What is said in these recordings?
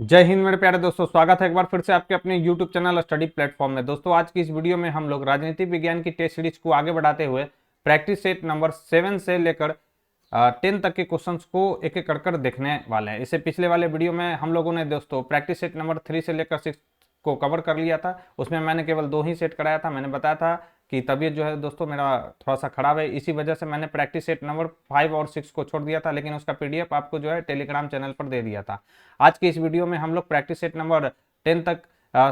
जय हिंद मेरे प्यारे दोस्तों, स्वागत है एक बार फिर से आपके अपने YouTube चैनल स्टडी प्लेटफॉर्म में। दोस्तों आज की इस वीडियो में हम लोग राजनीति विज्ञान की टेस्ट सीरीज को आगे बढ़ाते हुए प्रैक्टिस सेट नंबर 7 से लेकर 10 तक के क्वेश्चंस को एक एक कर देखने वाले हैं। इससे पिछले वाले वीडियो में हम लोगों ने दोस्तों प्रैक्टिस सेट नंबर 3 से लेकर 6 को कवर कर लिया था। उसमें मैंने केवल 2 ही सेट कराया था। मैंने बताया था कि तबीयत जो है दोस्तों मेरा थोड़ा सा खराब है, इसी वजह से मैंने प्रैक्टिस सेट नंबर 5 और 6 को छोड़ दिया था, लेकिन उसका पीडीएफ आपको जो है टेलीग्राम चैनल पर दे दिया था। आज की इस वीडियो में हम लोग प्रैक्टिस सेट नंबर 10 तक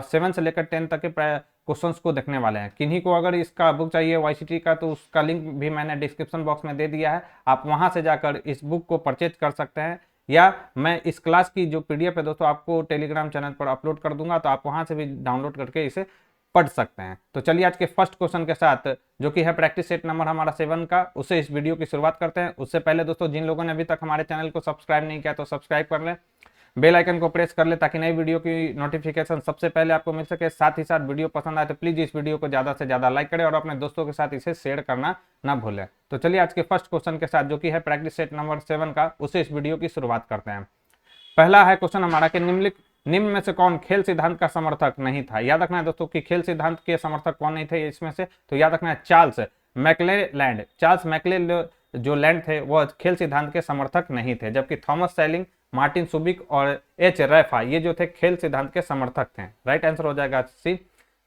7 से लेकर 10 तक के क्वेश्चंस को देखने वाले हैं। किन्हीं को अगर इसका बुक चाहिए वाईसीटी का, तो उसका लिंक भी मैंने डिस्क्रिप्शन बॉक्स में दे दिया है। आप वहां से जाकर इस बुक को परचेज कर सकते हैं, या मैं इस क्लास की जो पीडीएफ है दोस्तों आपको टेलीग्राम चैनल पर अपलोड कर दूंगा, तो आप वहां से भी डाउनलोड करके इसे पढ़ सकते हैं। तो चलिए आज के फर्स्ट क्वेश्चन के साथ, जो कि है प्रैक्टिस सेट नंबर हमारा 7 का, उससे इस वीडियो की शुरुआत करते हैं। उससे पहले दोस्तों जिन लोगों ने अभी तक हमारे चैनल को सब्सक्राइब नहीं किया तो सब्सक्राइब कर लें, बेल आइकन को प्रेस कर ले ताकि नई वीडियो की नोटिफिकेशन सबसे पहले आपको मिल सके। साथ ही साथ वीडियो पसंद आए तो प्लीज इस वीडियो को ज्यादा से ज्यादा लाइक करें और अपने दोस्तों के साथ इसे शेयर करना ना भूलें। तो चलिए आज के फर्स्ट क्वेश्चन के साथ, जो कि है प्रैक्टिस सेट नंबर 7 का, उससे इस वीडियो की शुरुआत करते हैं। पहला है क्वेश्चन हमारा कि निम्न में से कौन खेल सिद्धांत का समर्थक नहीं था। याद रखना है दोस्तों कि खेल सिद्धांत के समर्थक कौन नहीं थे इसमें से, तो याद रखना है चार्ल्स मैक्लेलैंड। चार्ल्स मैक्ले जो लैंड थे वह खेल सिद्धांत के समर्थक नहीं थे, जबकि थॉमस सेलिंग, मार्टिन सुबिक और एच रैफा ये जो थे खेल सिद्धांत के समर्थक थे। राइट आंसर हो जाएगा सी।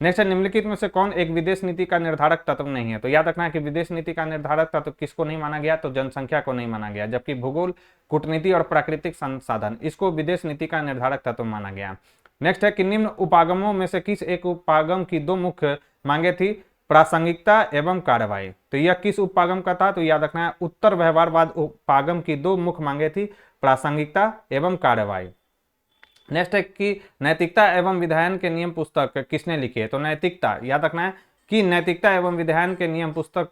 नेक्स्ट है, निम्नलिखित में से कौन एक विदेश नीति का निर्धारक तत्व नहीं है। तो याद रखना है कि विदेश नीति का निर्धारक तत्व किसको नहीं माना गया, तो जनसंख्या को नहीं माना गया, जबकि भूगोल, कूटनीति और प्राकृतिक संसाधन इसको विदेश नीति का निर्धारक तत्व माना गया। नेक्स्ट है कि निम्न उपागमों में से किस एक उपागम की दो मुख्य मांगे थी, प्रासंगिकता एवं कार्रवाई। तो यह किस उपागम का था, तो याद रखना है उत्तर व्यवहारवाद उपागम की दो मुख्य मांगे थी, प्रासंगिकता एवं कार्रवाई। नेक्स्ट है कि नैतिकता एवं विधायन के नियम पुस्तक किसने लिखी है। तो नैतिकता, याद रखना है कि नैतिकता एवं विधायन के नियम पुस्तक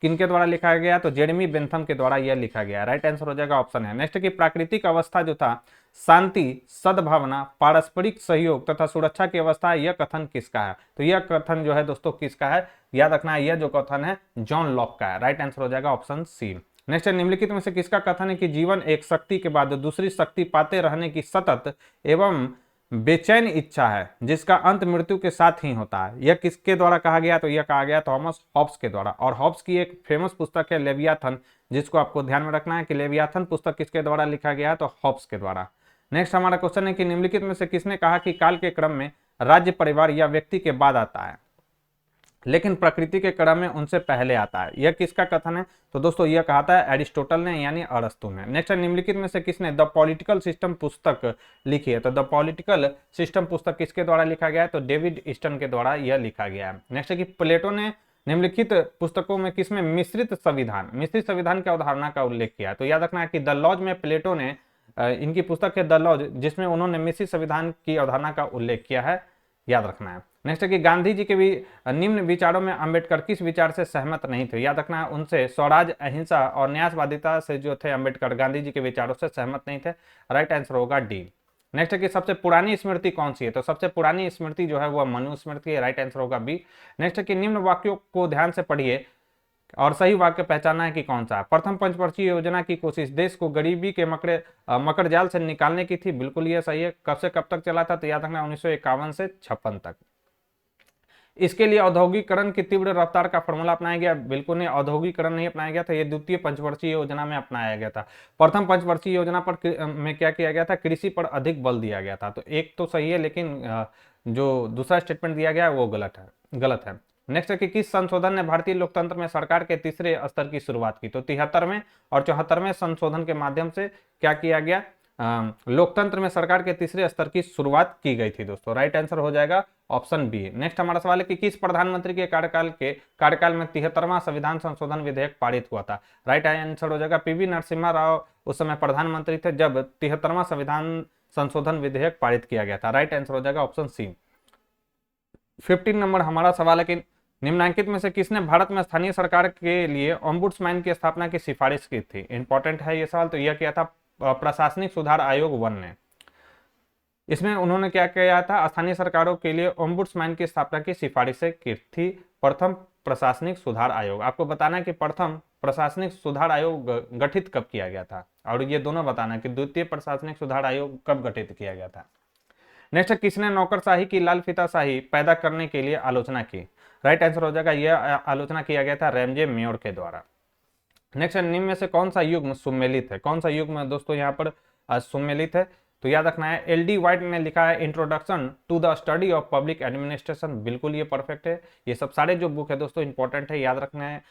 किनके द्वारा लिखा गया, तो जेरेमी बेंथम के द्वारा यह लिखा गया। राइट आंसर हो जाएगा ऑप्शन है। नेक्स्ट है कि प्राकृतिक अवस्था जो था, शांति, सद्भावना, पारस्परिक सहयोग तथा सुरक्षा की अवस्था, यह कथन किसका है। तो यह कथन जो है दोस्तों किसका है, याद रखना है यह जो कथन है जॉन लॉक का है। राइट आंसर हो जाएगा ऑप्शन सी। नेक्स्ट है, निम्नलिखित में से किसका कथन है कि जीवन एक शक्ति के बाद दूसरी शक्ति पाते रहने की सतत एवं बेचैन इच्छा है, जिसका अंत मृत्यु के साथ ही होता है। यह किसके द्वारा कहा गया, तो यह कहा गया थॉमस हॉब्स के द्वारा। और हॉब्स की एक फेमस पुस्तक है लेवियाथन, जिसको आपको ध्यान में रखना है कि लेवियाथन पुस्तक किसके द्वारा लिखा गया है, तो हॉब्स के द्वारा। नेक्स्ट हमारा क्वेश्चन है कि निम्नलिखित में से किसने कहा कि काल के क्रम में राज्य, परिवार या व्यक्ति के बाद आता है, लेकिन प्रकृति के क्रम में उनसे पहले आता है। यह किसका कथन है, तो दोस्तों यह कहता है एरिस्टोटल ने, यानी अरस्तु ने। नेक्स्ट, निम्नलिखित में से किसने द पॉलिटिकल सिस्टम पुस्तक लिखी है। तो द पॉलिटिकल सिस्टम पुस्तक किसके द्वारा लिखा गया है, तो डेविड ईस्टन के द्वारा यह लिखा गया है। नेक्स्ट है कि प्लेटो ने निम्नलिखित पुस्तकों में किसमें मिश्रित संविधान की अवधारणा का उल्लेख किया है। तो याद रखना है कि द लॉज में प्लेटो ने, इनकी पुस्तक है द लॉज, जिसमें उन्होंने मिश्रित संविधान की अवधारणा का उल्लेख किया है, याद रखना है। नेक्स्ट है कि गांधी जी के भी निम्न विचारों में अंबेडकर किस विचार से सहमत नहीं थे। याद रखना है उनसे स्वराज, अहिंसा और न्यायवादिता से जो थे अंबेडकर गांधी जी के विचारों से सहमत नहीं थे। राइट आंसर होगा डी। नेक्स्ट है कि सबसे पुरानी स्मृति कौन सी है। तो सबसे पुरानी स्मृति जो है वह मनुस्मृति है। राइट आंसर होगा बी। नेक्स्ट है कि निम्न वाक्यों को ध्यान से पढ़िए और सही वाक्य पहचानना है कि कौन सा है। प्रथम पंचवर्षीय योजना की कोशिश देश को गरीबी के मकर जाल से निकालने की थी। बिल्कुल यह सही है। कब से कब तक चला था, तो याद रखना 1951 से 56 तक। इसके लिए औद्योगिकरण की तीव्र रफ्तार का फॉर्मूला अपनाया गया। बिल्कुल नहीं, औद्योगिकरण नहीं अपनाया गया था, यह द्वितीय पंचवर्षीय योजना में अपनाया गया था। प्रथम पंचवर्षीय योजना पर में क्या किया गया था, कृषि पर अधिक बल दिया गया था। तो एक तो सही है, लेकिन जो दूसरा स्टेटमेंट दिया गया है वो गलत है। नेक्स्ट है कि किस संशोधन ने भारतीय लोकतंत्र में सरकार के तीसरे स्तर की शुरुआत की। तो 73वें और 74वें संशोधन के माध्यम से क्या किया गया, लोकतंत्र में सरकार के तीसरे स्तर की शुरुआत की गई थी दोस्तों। राइट आंसर हो जाएगा ऑप्शन बी। नेक्स्ट हमारा सवाल है कि किस प्रधानमंत्री के कार्यकाल में 73वां संविधान संशोधन विधेयक पारित हुआ था। राइट आंसर हो जाएगा पीवी नरसिम्हा राव उस समय प्रधानमंत्री थे जब 73वां संविधान संशोधन विधेयक पारित किया गया था। राइट आंसर हो जाएगा ऑप्शन सी। 15 नंबर हमारा सवाल है कि निम्नलिखित में से किसने भारत में स्थानीय सरकार के लिए ओम्बुड्समैन की स्थापना की सिफारिश की थी। इंपॉर्टेंट है ये सवाल। तो यह किया था प्रशासनिक सुधार आयोग 1 ने। इसमें उन्होंने क्या किया था, स्थानीय सरकारों के लिए ओम्बुड्समैन की स्थापना की सिफारिशें की थी। प्रथम प्रशासनिक सुधार आयोग, आपको बताना है कि प्रथम प्रशासनिक सुधार आयोग गठित कब किया गया था, और ये दोनों बताना है कि द्वितीय प्रशासनिक सुधार आयोग कब गठित किया गया था। नेक्स्ट, किसने नौकरशाही की लाल फीताशाही पैदा करने के लिए आलोचना की? राइट आंसर हो जाएगा, यह आलोचना किया गया था रैमजे मेयोर के द्वारा। नेक्स्ट, निम्न में से कौन सा युग्म सुमेलित है? कौन सा युग्म दोस्तों यहाँ पर सुमेलित है? तो याद रखना है, एल.डी. वाइट ने लिखा है introduction to the study of public administration, बिल्कुल ये परफेक्ट है। ये सब सारे जो बुक है दोस्तों इंपॉर्टेंट है, याद रखना है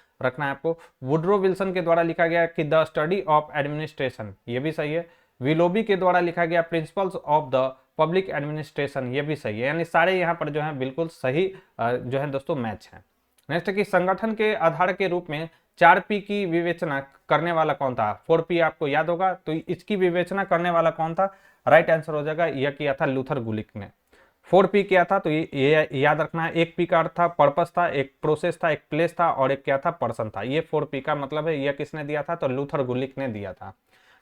आपको। वुड्रो विल्सन के द्वारा लिखा गया कि द स्टडी ऑफ एडमिनिस्ट्रेशन, ये भी सही है। विलोबी के द्वारा लिखा गया principles of the public administration, ये भी सही है। यानी सारे यहाँ पर जो है बिल्कुल सही जो है दोस्तों मैच है। नेक्स्ट, कि संगठन के आधार के रूप में 4P की विवेचना करने वाला कौन था? 4P आपको याद होगा, तो इसकी विवेचना करने वाला कौन था? राइट आंसर हो जाएगा, यह किया था लूथर गुलिक ने। 4P क्या था? तो ये याद रखना है, एक P का अर्थ था पर्पस था, एक प्रोसेस था, एक प्लेस था और एक क्या था? पर्सन था। ये 4P का मतलब है। यह किसने दिया था? तो लूथर गुलिक ने दिया था।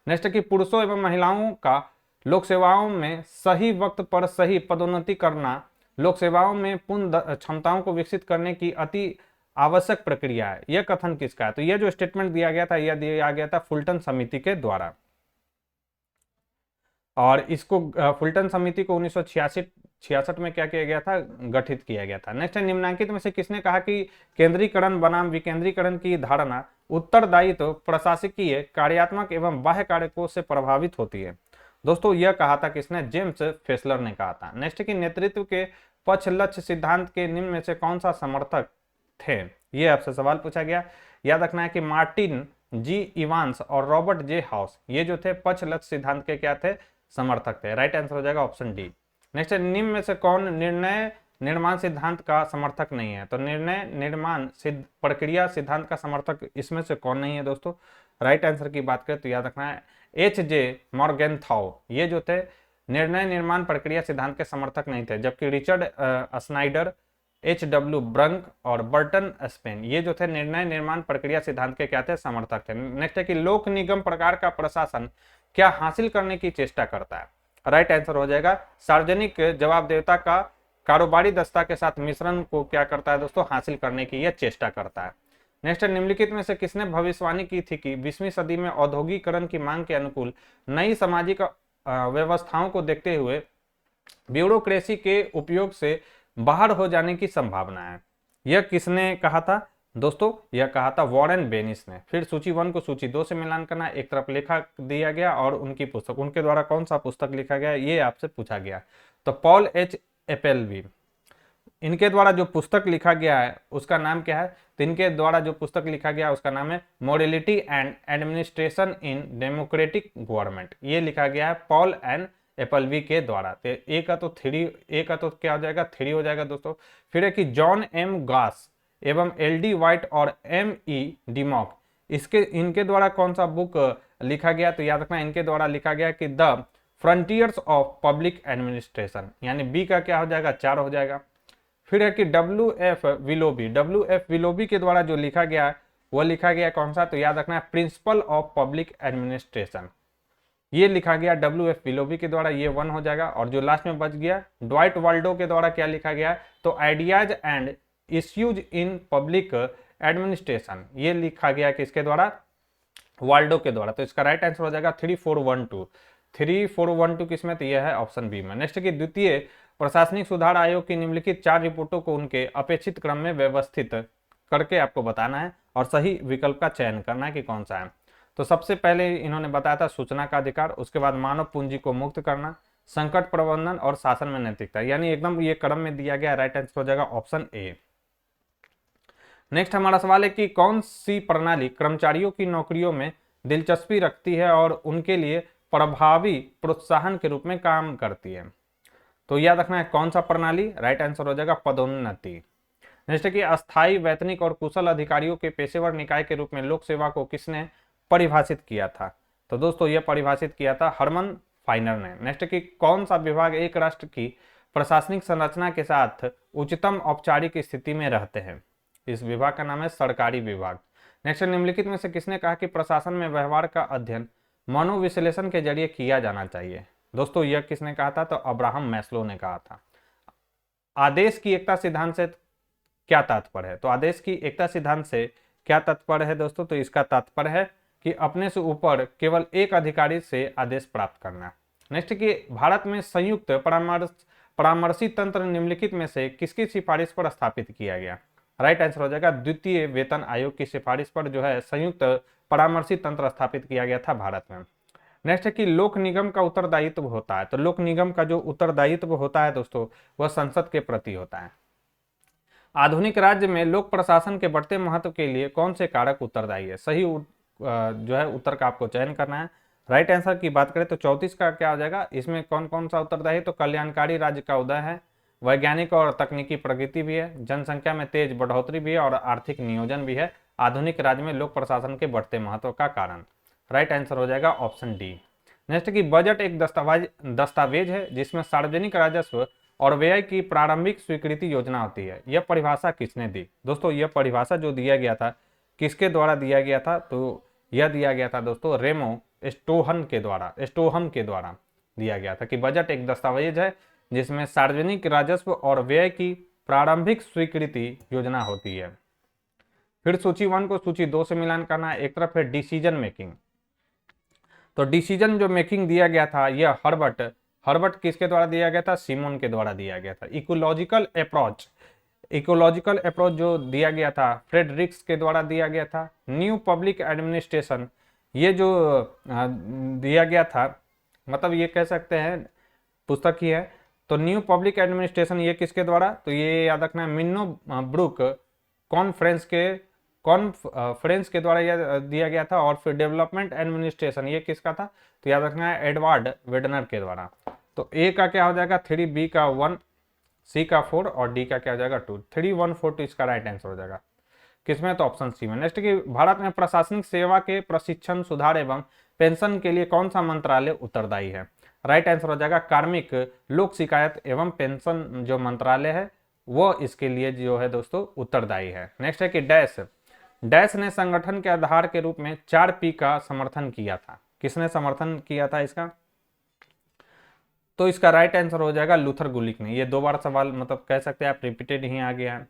नेक्स्ट, कि पुरुषों एवं महिलाओं का लोक सेवाओं में सही वक्त पर सही पदोन्नति करना लोक सेवाओं में पूर्ण क्षमताओं को विकसित करने की अति आवश्यक प्रक्रिया है। यह कथन किसका है? तो यह जो स्टेटमेंट दिया गया था, यह दिया गया था फुल्टन समिति के द्वारा। और इसको फुल्टन समिति को 1966 में क्या किया गया था? गठित किया गया था। नेक्स्ट, निम्नलिखित में से किसने कहा कि केंद्रीकरण बनाम विकेंद्रीकरण की धारणा उत्तरदायित्व प्रशासकीय कार्यात्मक एवं बाह्य कारकों से प्रभावित होती है? दोस्तों यह कहा था किसने? जेम्स फेसलर ने कहा था। नेक्स्ट, कि नेतृत्व के पक्ष लक्ष्य सिद्धांत के निम्न में से कौन सा समर्थक थे? ये आपसे सवाल पूछा गया। याद रखना है कि मार्टिन जी इवांस और रॉबर्ट जे हाउस, ये जो थे पक्ष लक्ष्य सिद्धांत के क्या थे? समर्थक थे। राइट आंसर हो जाएगा ऑप्शन डी। नेक्स्ट, निम्न में से कौन निर्णय निर्माण सिद्धांत का समर्थक नहीं है? तो निर्णय निर्माण प्रक्रिया सिद्धांत का समर्थक इसमें से कौन नहीं है दोस्तों? राइट आंसर की बात करें तो याद रखना है H.J. मॉर्गेनथाउ, ये जो थे निर्णय निर्माण प्रक्रिया सिद्धांत के समर्थक नहीं थे। जबकि रिचर्ड स्नाइडर, H.W. ब्रंक और बर्टन स्पेन, ये जो थे निर्णय निर्माण प्रक्रिया सिद्धांत के क्या थे? समर्थक थे। नेक्स्ट है कि लोक निगम प्रकार का प्रशासन क्या हासिल करने की चेष्टा करता है? राइट आंसर हो जाएगा सार्वजनिक जवाबदेहिता का कारोबारी दस्ता के साथ मिश्रण को क्या करता है दोस्तों? हासिल करने की यह चेष्टा करता है। नेक्स्ट, निम्नलिखित में से किसने भविष्यवाणी की थी कि 20वीं सदी में औद्योगिकरण की मांग के अनुकूल नई सामाजिक व्यवस्थाओं को देखते हुए ब्यूरोक्रेसी के उपयोग से बाहर हो जाने की संभावना है? यह किसने कहा था दोस्तों? यह कहा था वॉरेन बेनिस ने। फिर सूची 1 को सूची 2 से मिलान करना, एक तरफ लेखा दिया गया और उनकी पुस्तक, उनके द्वारा कौन सा पुस्तक लिखा गया ये आपसे पूछा गया। तो पॉल एच एपेलवी, इनके द्वारा जो पुस्तक लिखा गया है उसका नाम क्या है? तो इनके द्वारा जो पुस्तक लिखा गया उसका नाम है morality and administration in democratic government, ये लिखा गया है पॉल एंड एपलवी के द्वारा। तो ए का तो क्या हो जाएगा? 3 हो जाएगा दोस्तों। फिर है कि जॉन एम गास एवं L.D. वाइट और M.E. डिमॉक, इनके द्वारा कौन सा बुक लिखा गया? तो याद रखना इनके द्वारा लिखा गया कि the frontiers of public administration, यानी बी का क्या हो जाएगा? 4 हो जाएगा। फिर है कि W.F. विलोबी के द्वारा जो लिखा गया वो लिखा गया कौन सा? तो याद रखना है प्रिंसिपल ऑफ पब्लिक एडमिनिस्ट्रेशन, ये लिखा गया W.F. विलोबी के द्वारा, ये 1 हो जाएगा। और जो लास्ट में बच गया ड्वाइट वाल्डो के द्वारा क्या लिखा गया? तो ideas and issues in public administration, ये लिखा गया किसके द्वारा? वाल्डो के द्वारा। तो इसका राइट आंसर हो जाएगा 3412 किसमें? तो यह है ऑप्शन बी में। नेक्स्ट की द्वितीय प्रशासनिक सुधार आयोग की निम्नलिखित 4 रिपोर्टों को उनके अपेक्षित क्रम में व्यवस्थित करके आपको बताना है और सही विकल्प का चयन करना है कि कौन सा है। तो सबसे पहले इन्होंने बताया था सूचना का अधिकार, उसके बाद मानव पूंजी को मुक्त करना, संकट प्रबंधन और शासन में नैतिकता, यानी एकदम ये क्रम में दिया गया। राइट आंसर हो जाएगा ऑप्शन ए। नेक्स्ट हमारा सवाल है कि कौन सी प्रणाली कर्मचारियों की नौकरियों में दिलचस्पी रखती है और उनके लिए प्रभावी प्रोत्साहन के रूप में काम करती है? तो याद रखना है कौन सा प्रणाली? राइट आंसर हो जाएगा पदोन्नति। नेक्स्ट है कि अस्थायी वैतनिक और कुशल अधिकारियों के पेशेवर निकाय के रूप में लोक सेवा को किसने परिभाषित किया था? तो दोस्तों यह परिभाषित किया था हरमन फाइनर ने। नेक्स्ट कि कौन सा विभाग एक राष्ट्र की प्रशासनिक संरचना के साथ उच्चतम औपचारिक स्थिति में रहते हैं? इस विभाग का नाम है सरकारी विभाग। नेक्स्ट, निम्नलिखित में से किसने कहा कि प्रशासन में व्यवहार का अध्ययन मनोविश्लेषण के जरिए किया जाना चाहिए? दोस्तों यह किसने कहा था? तो अब्राहम मैस्लो ने कहा था। आदेश की एकता सिद्धांत से क्या तात्पर्य है? तो आदेश की एकता सिद्धांत से क्या तात्पर्य है दोस्तों? तो इसका तात्पर्य है कि अपने से ऊपर केवल एक अधिकारी से आदेश प्राप्त करना। नेक्स्ट कि भारत में संयुक्त परामर्श परामर्शी तंत्र निम्नलिखित में से किसकी सिफारिश पर स्थापित किया गया? राइट आंसर हो जाएगा द्वितीय वेतन आयोग की सिफारिश पर जो है संयुक्त परामर्शी तंत्र स्थापित किया गया था भारत में। नेक्स्ट है कि लोक निगम का उत्तरदायित्व होता है, तो लोक निगम का जो उत्तरदायित्व होता है दोस्तों वह संसद के प्रति होता है। आधुनिक राज्य में लोक प्रशासन के बढ़ते महत्व के लिए कौन से कारक उत्तरदायी है? सही जो है उत्तर का आपको चयन करना है। राइट आंसर की बात करें तो 34 का क्या हो जाएगा, इसमें कौन कौन सा उत्तरदायी? तो कल्याणकारी राज्य का उदय है, वैज्ञानिक और तकनीकी प्रगति भी है, जनसंख्या में तेज बढ़ोतरी भी है और आर्थिक नियोजन भी है आधुनिक राज्य में लोक प्रशासन के बढ़ते महत्व का कारण। राइट आंसर हो जाएगा ऑप्शन डी। नेक्स्ट कि बजट एक दस्तावेज है जिसमें सार्वजनिक राजस्व और व्यय की प्रारंभिक स्वीकृति योजना होती है। यह परिभाषा किसने दी? दोस्तों यह परिभाषा जो दिया गया था किसके द्वारा दिया गया था? तो यह दिया गया था दोस्तों रेमो स्टोहम के द्वारा दिया गया था कि बजट एक दस्तावेज है जिसमें सार्वजनिक राजस्व और व्यय की प्रारंभिक स्वीकृति योजना होती है। फिर सूची 1 को सूची 2 से मिलान करना है। एक तरफ है डिसीजन मेकिंग, तो डिसीजन जो मेकिंग दिया गया था यह हर्बर्ट किसके द्वारा दिया गया था? सिमोन के द्वारा दिया गया था। इकोलॉजिकल अप्रोच जो दिया गया था फ्रेडरिक्स के द्वारा दिया गया था। न्यू पब्लिक एडमिनिस्ट्रेशन ये जो दिया गया था, मतलब ये कह सकते हैं पुस्तक ही है, तो न्यू पब्लिक एडमिनिस्ट्रेशन ये किसके द्वारा? तो ये याद रखना है मिन्नो ब्रुक कॉन्फ्रेंस के द्वारा यह दिया गया था। और फिर डेवलपमेंट एडमिनिस्ट्रेशन ये किसका था? तो याद रखना है एडवर्ड वेडनर के द्वारा। तो ए का क्या हो जाएगा 3, बी का 1, सी का 4 और डी का क्या हो जाएगा 2। 3, 1, 4 तो इसका राइट आंसर हो जाएगा किसमें? तो ऑप्शन सी में। नेक्स्ट कि भारत में प्रशासनिक सेवा के प्रशिक्षण सुधार एवं पेंशन के लिए कौन सा मंत्रालय उत्तरदायी है? राइट आंसर हो जाएगा कार्मिक लोक शिकायत एवं पेंशन जो मंत्रालय है वो इसके लिए जो है दोस्तों उत्तरदायी है। नेक्स्ट है कि डैश ने संगठन के आधार के रूप में 4P का समर्थन किया था। किसने समर्थन किया था इसका? तो इसका राइट आंसर हो जाएगा लूथर गुलिक ने। ये 2 बार सवाल मतलब कह सकते हैं आप रिपीटेड ही आ गया है।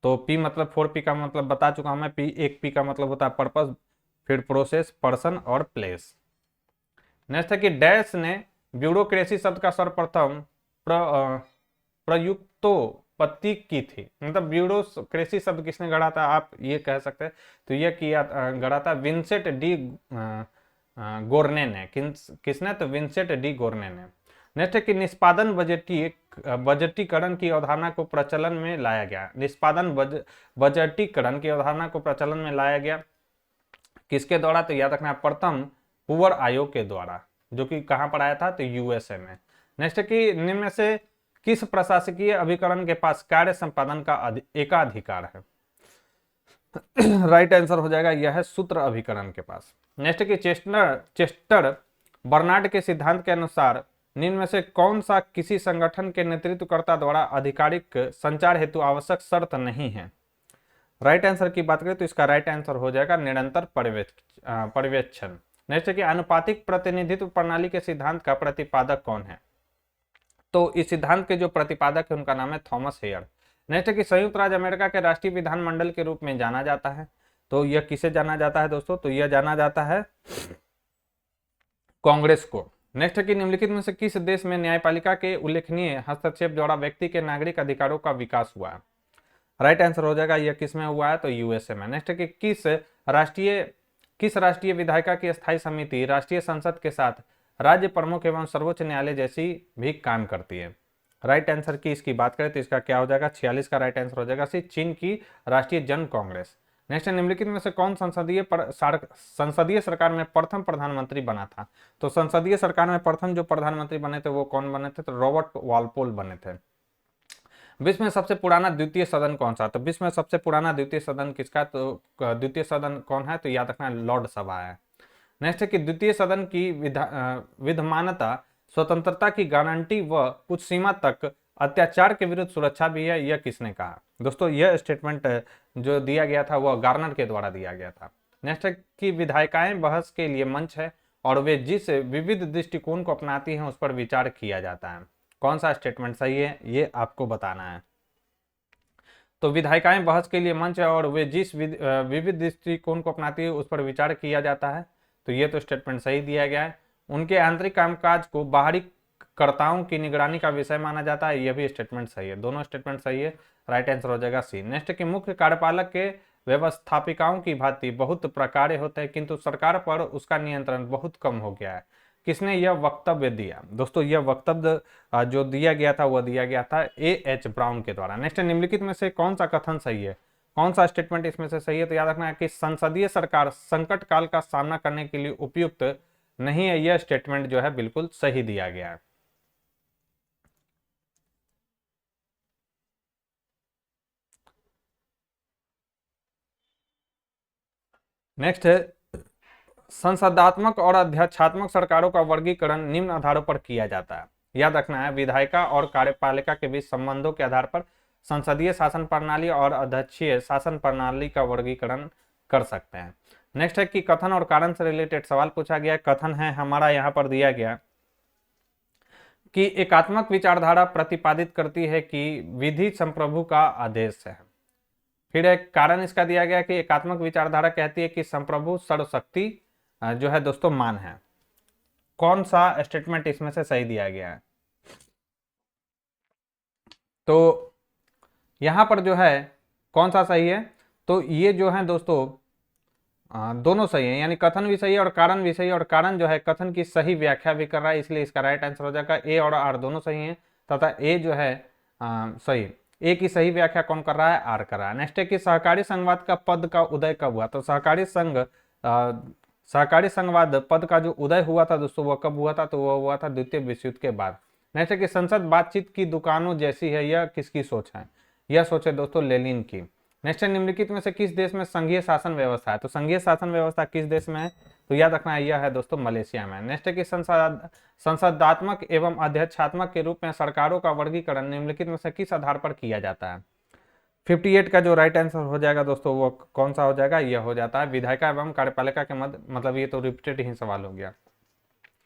तो P मतलब 4P का मतलब बता चुका हूं मैं। एक P का मतलब होता है पर्पस, फिर प्रोसेस, पर्सन और प्लेस। नेक्स्ट है कि डैश ने ब्यूरोक्रेसी शब्द का सर्वप्रथम प्रयुक्तोत्पत्ति की थी। मतलब ब्यूरोक्रेसी शब्द किसने गढ़ा था आप ये कह सकते हैं। तो यह गढ़ा था विंसेंट डी गोर्ने ने। किसने? तो विंसेंट डी गोर्ने ने। नेक्स्ट है कि निष्पादन बजटीकरण की अवधारणा को प्रचलन में लाया गया। निष्पादन बजटीकरण की अवधारणा को प्रचलन में लाया गया किसके द्वारा? तो याद रखना प्रथम पुअर आयोग के द्वारा, जो कि कहां पर आया था? तो यूएसए में। नेक्स्ट है कि निम्न में से किस प्रशासकीय अभिकरण के पास कार्य संपादन का एकाधिकार है? राइट आंसर हो जाएगा यह है सूत्र अभिकरण के पास। नेक्स्ट है कि चेस्टर बर्नार्ड के सिद्धांत के अनुसार निम्न में से कौन सा किसी संगठन के नेतृत्वकर्ता द्वारा आधिकारिक संचार हेतु आवश्यक शर्त नहीं है? राइट आंसर की बात करें तो इसका राइट आंसर हो जाएगा निरंतर पर्यवेक्षण। नेक्स्ट है कि अनुपातिक प्रतिनिधित्व प्रणाली के सिद्धांत का प्रतिपादक कौन है? तो इस सिद्धांत के जो प्रतिपादक है उनका नाम है थॉमस हेयर। नेक्स्ट है कि संयुक्त राज्य अमेरिका के राष्ट्रीय विधानमंडल के रूप में जाना जाता है। तो यह किसे जाना जाता है दोस्तों? तो यह जाना जाता है कांग्रेस को। नेक्स्ट है कि निम्नलिखित में से किस देश में न्यायपालिका के उल्लेखनीय हस्तक्षेप द्वारा व्यक्ति के नागरिक अधिकारों का विकास हुआ है? राइट आंसर हो जाएगा यह किसमें हुआ है? तो यूएसए में। नेक्स्ट है कि किस राष्ट्रीय विधायिका की स्थायी समिति राष्ट्रीय संसद के साथ राज्य प्रमुख एवं सर्वोच्च न्यायालय जैसी भी काम करती है? राइट आंसर की इसकी बात करें तो इसका क्या हो जाएगा 46 का राइट आंसर हो जाएगा चीन की राष्ट्रीय जन कांग्रेस। नेक्स्ट निम्नलिखित में से कौन संसदीय सरकार में प्रथम प्रधानमंत्री बना था? तो संसदीय सरकार में प्रथम जो प्रधानमंत्री बने थे वो कौन बने थे? तो रॉबर्ट वालपोल बने थे। विश्व में सबसे पुराना द्वितीय सदन कौन सा? तो विश्व में सबसे पुराना द्वितीय सदन किसका? तो द्वितीय सदन कौन है? तो याद रखना लॉर्ड सभा है। नेक्स्ट है कि द्वितीय सदन की विद्यमानता स्वतंत्रता की गारंटी व कुछ सीमा तक अत्याचार के विरुद्ध सुरक्षा भी है, यह किसने कहा? दोस्तों यह स्टेटमेंट जो दिया गया था वह गार्नर के द्वारा दिया गया था। नेक्स्ट है कि विधायिकाएं बहस के लिए मंच है और वे जिस विविध दृष्टिकोण को अपनाती हैं उस पर विचार किया जाता है। कौन सा स्टेटमेंट सही है ये आपको बताना है। तो विधायिकाएं बहस के लिए मंच है और वे जिस विविध दृष्टिकोण को अपनाती है उस पर विचार किया जाता है, तो ये तो स्टेटमेंट सही दिया गया है। उनके आंतरिक कामकाज को बाहरी उपयोगकर्ताओं की निगरानी का विषय माना जाता है, यह भी स्टेटमेंट सही है, दोनों स्टेटमेंट सही है। राइट आंसर हो जाएगा सी। नेक्स्ट कि मुख्य कार्यपालक के व्यवस्थापिकाओं की भांति बहुत प्रकार होते हैं किंतु सरकार पर उसका नियंत्रण बहुत कम हो गया है। किसने यह वक्तव्य दिया? दोस्तों यह वक्तव्य जो दिया गया था वह दिया गया था A.H. ब्राउन के द्वारा। नेक्स्ट निम्नलिखित में से कौन सा कथन सही है, कौन सा स्टेटमेंट इसमें से सही है? तो याद रखना है कि संसदीय सरकार संकट काल का सामना करने के लिए उपयुक्त नहीं है, यह स्टेटमेंट जो है बिल्कुल सही दिया गया है। नेक्स्ट है संसदात्मक और अध्यक्षात्मक सरकारों का वर्गीकरण निम्न आधारों पर किया जाता है। याद रखना है विधायिका और कार्यपालिका के बीच संबंधों के आधार पर संसदीय शासन प्रणाली और अध्यक्षीय शासन प्रणाली का वर्गीकरण कर सकते हैं। नेक्स्ट है कि कथन और कारण से रिलेटेड सवाल पूछा गया। कथन है हमारा यहाँ पर दिया गया कि एकात्मक विचारधारा प्रतिपादित करती है कि विधि संप्रभु का आदेश है। फिर एक कारण इसका दिया गया कि एकात्मक विचारधारा कहती है कि संप्रभु सर्वशक्ति जो है दोस्तों मान है। कौन सा स्टेटमेंट इसमें से सही दिया गया है? तो यहां पर जो है कौन सा सही है? तो ये जो है दोस्तों दोनों सही है, यानी कथन भी सही है और कारण भी सही है। और कारण जो है कथन की सही व्याख्या भी कर रहा है, इसलिए इसका राइट आंसर हो जाएगा ए और आर दोनों सही हैं तथा ए जो है सही, ए की सही व्याख्या कौन कर रहा है? आर कर रहा है। नेक्स्ट है कि सहकारी संघवाद का पद का उदय कब हुआ? तो सहकारी संघवाद पद का जो उदय हुआ था दोस्तों वह कब हुआ था? तो वह हुआ था द्वितीय विश्व युद्ध के बाद। नेक्स्ट है कि संसद बातचीत की दुकानों जैसी है, यह किसकी सोच है? यह सोच है दोस्तों लेनिन की। नेक्स्ट निम्नलिखित में से किस देश में संघीय शासन व्यवस्था है? तो संघीय शासन व्यवस्था किस देश में है? तो याद रखना है यह है दोस्तों मलेशिया में। नेक्स्ट है कि संसदात्मक एवं अध्यक्षात्मक के रूप में सरकारों का वर्गीकरण निम्नलिखित में से किस आधार पर किया जाता है? 58 का जो राइट आंसर हो जाएगा दोस्तों वो कौन सा हो जाएगा? यह हो जाता है विधायिका एवं कार्यपालिका के मध्य, मतलब ये तो रिपीटेड ही सवाल हो गया,